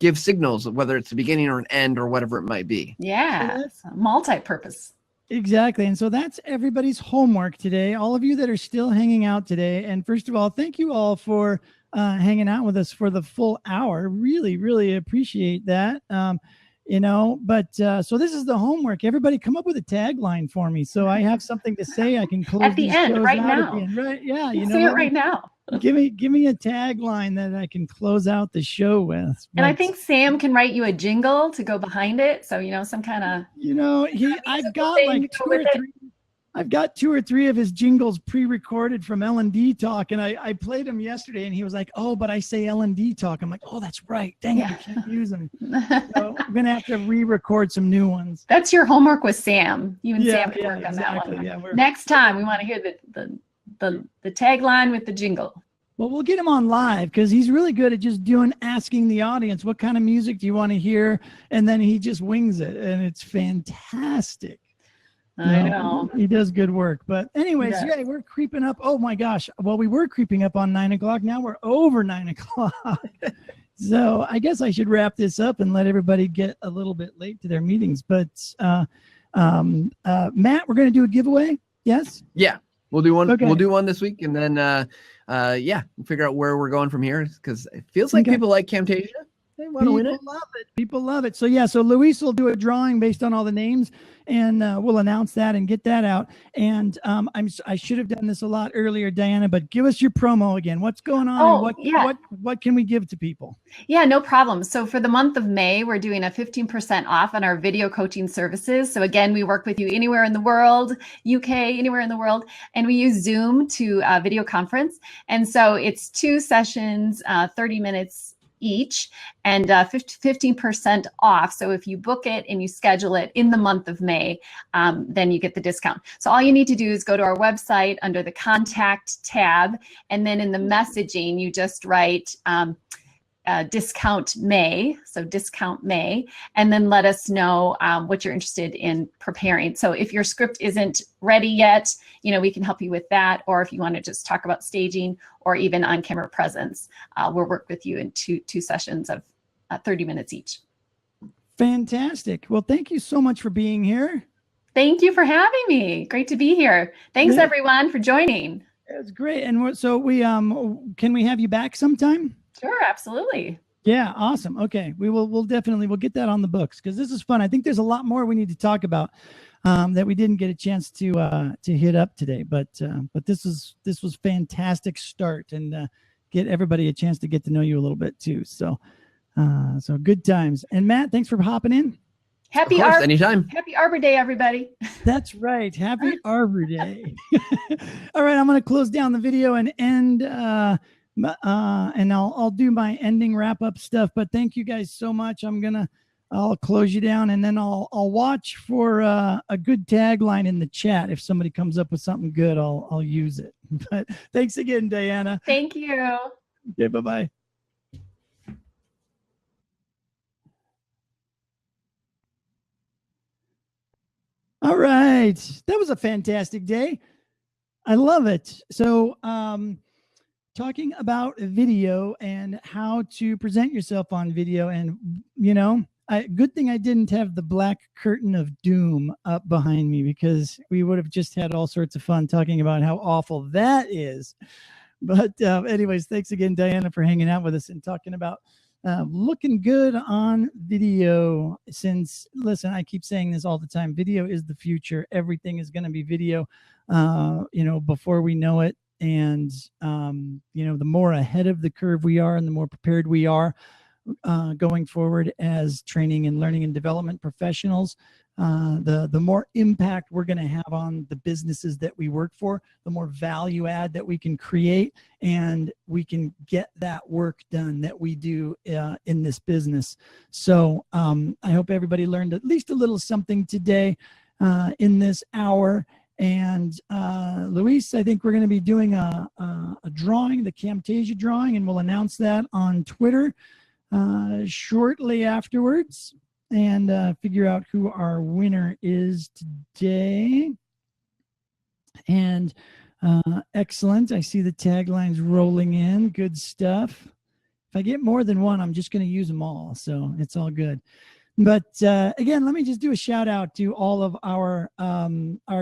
give signals, whether it's the beginning or an end or whatever it might be. Yeah, it's multi-purpose. Exactly. And so that's everybody's homework today. All of you that are still hanging out today. And first of all, thank you all for hanging out with us for the full hour. Really, really appreciate that. So this is the homework. Everybody come up with a tagline for me, so I have something to say. I can close at the end right now. Right? Yeah, say it right now. Give me a tagline that I can close out the show with. And I think Sam can write you a jingle to go behind it. So some kind of I've got two or three of his jingles pre-recorded from L&D Talk, and I played them yesterday, and he was like, oh, but I say L&D Talk. I'm like, oh, that's right. Dang it, I can't use them. So I'm going to have to re-record some new ones. That's your homework with Sam. You and Sam can work on that one. Yeah, next time, we want to hear the tagline with the jingle. Well, we'll get him on live because he's really good at just asking the audience, what kind of music do you want to hear? And then he just wings it, and it's fantastic. I know. He does good work. But anyways, we're creeping up. Oh my gosh. Well, we were creeping up on 9 o'clock. Now we're over 9 o'clock. So I guess I should wrap this up and let everybody get a little bit late to their meetings. But Matt, we're going to do a giveaway. Yes? Yeah. We'll do one. Okay. We'll do one this week, and then we'll figure out where we're going from here, because it feels like people like Camtasia. They want to win it. People love it. So so Luis will do a drawing based on all the names, and we'll announce that and get that out. And I should have done this a lot earlier, Diana, but give us your promo again. What's going on? What can we give to people? Yeah, no problem. So for the month of May, we're doing a 15% off on our video coaching services. So again, we work with you anywhere in the world, UK, anywhere in the world, and we use Zoom to video conference. And so it's 2 sessions, 30 minutes each, and 15% off. So if you book it and you schedule it in the month of May, then you get the discount. So all you need to do is go to our website under the contact tab, and then in the messaging, you just write discount May, so discount May, and then let us know what you're interested in preparing. So if your script isn't ready yet, you know, we can help you with that. Or if you want to just talk about staging or even on-camera presence, we'll work with you in two sessions of 30 minutes each. Fantastic. Well, thank you so much for being here. Thank you for having me. Great to be here. Thanks everyone for joining. It's great. And so can we have you back sometime? Sure, absolutely. Yeah, awesome. Okay, we'll definitely get that on the books, because this is fun. I think there's a lot more we need to talk about that we didn't get a chance to hit up today. But this was fantastic start, and get everybody a chance to get to know you a little bit too. So good times. And Matt, thanks for hopping in. Happy Arbor Day, everybody. That's right. Happy Arbor Day. All right, I'm going to close down the video and end. And I'll do my ending wrap up stuff, but thank you guys so much. I'll close you down, and then I'll watch for a good tagline in the chat. If somebody comes up with something good, I'll use it. But thanks again, Diana. Thank you. Okay, bye-bye. All right, that was a fantastic day. I love it. So talking about video and how to present yourself on video. And, you know, good thing I didn't have the black curtain of doom up behind me, because we would have just had all sorts of fun talking about how awful that is. But anyways, thanks again, Diana, for hanging out with us and talking about looking good on video. Since, listen, I keep saying this all the time, video is the future. Everything is going to be video, you know, before we know it. And, you know, the more ahead of the curve we are and the more prepared we are going forward as training and learning and development professionals, the more impact we're going to have on the businesses that we work for, the more value add that we can create, and we can get that work done that we do in this business. So I hope everybody learned at least a little something today in this hour. And Luis, I think we're going to be doing a drawing, the Camtasia drawing, and we'll announce that on Twitter shortly afterwards, and figure out who our winner is today. And excellent. I see the taglines rolling in. Good stuff. If I get more than one, I'm just going to use them all. So it's all good. But again, let me just do a shout out to all of our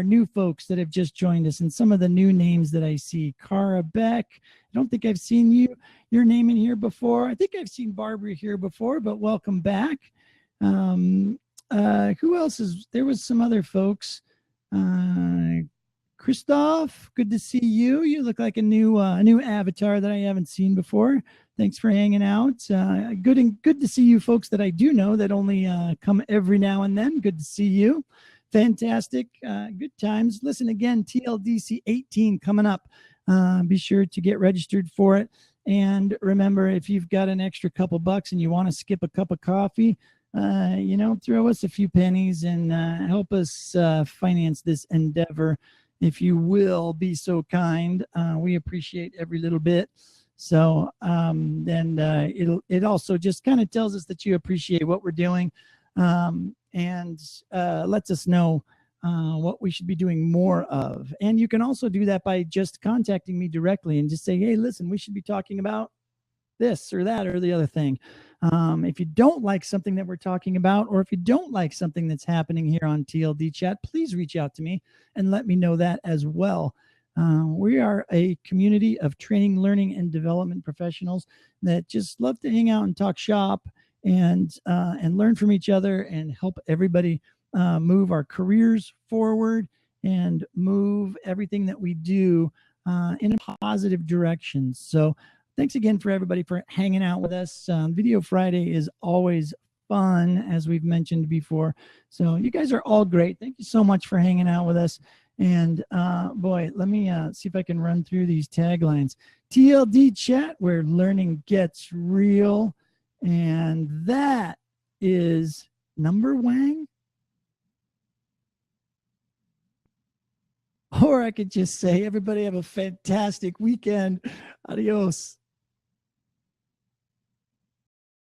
new folks that have just joined us, and some of the new names that I see. Cara Beck, I don't think I've seen your name in here before. I think I've seen Barbara here before, but welcome back. Who else is there? Was some other folks. Christoph, good to see you. You look like a new avatar that I haven't seen before. Thanks for hanging out. Good to see you folks that I do know that only come every now and then. Good to see you. Fantastic. Good times. Listen, again, TLDC 18 coming up. Be sure to get registered for it. And remember, if you've got an extra couple bucks and you want to skip a cup of coffee, you know, throw us a few pennies and help us finance this endeavor. If you will be so kind, we appreciate every little bit. So it also just kind of tells us that you appreciate what we're doing, and lets us know what we should be doing more of. And you can also do that by just contacting me directly and just say, hey, listen, we should be talking about this or that or the other thing. If you don't like something that we're talking about, or if you don't like something that's happening here on TLDChat, please reach out to me and let me know that as well. We are a community of training, learning, and development professionals that just love to hang out and talk shop and learn from each other and help everybody move our careers forward and move everything that we do in a positive direction. So thanks again for everybody for hanging out with us. Video Friday is always fun, as we've mentioned before. So you guys are all great. Thank you so much for hanging out with us. And boy, let me see if I can run through these taglines. TLDChat, where learning gets real. And that is Number Wang. Or I could just say, everybody have a fantastic weekend. Adios.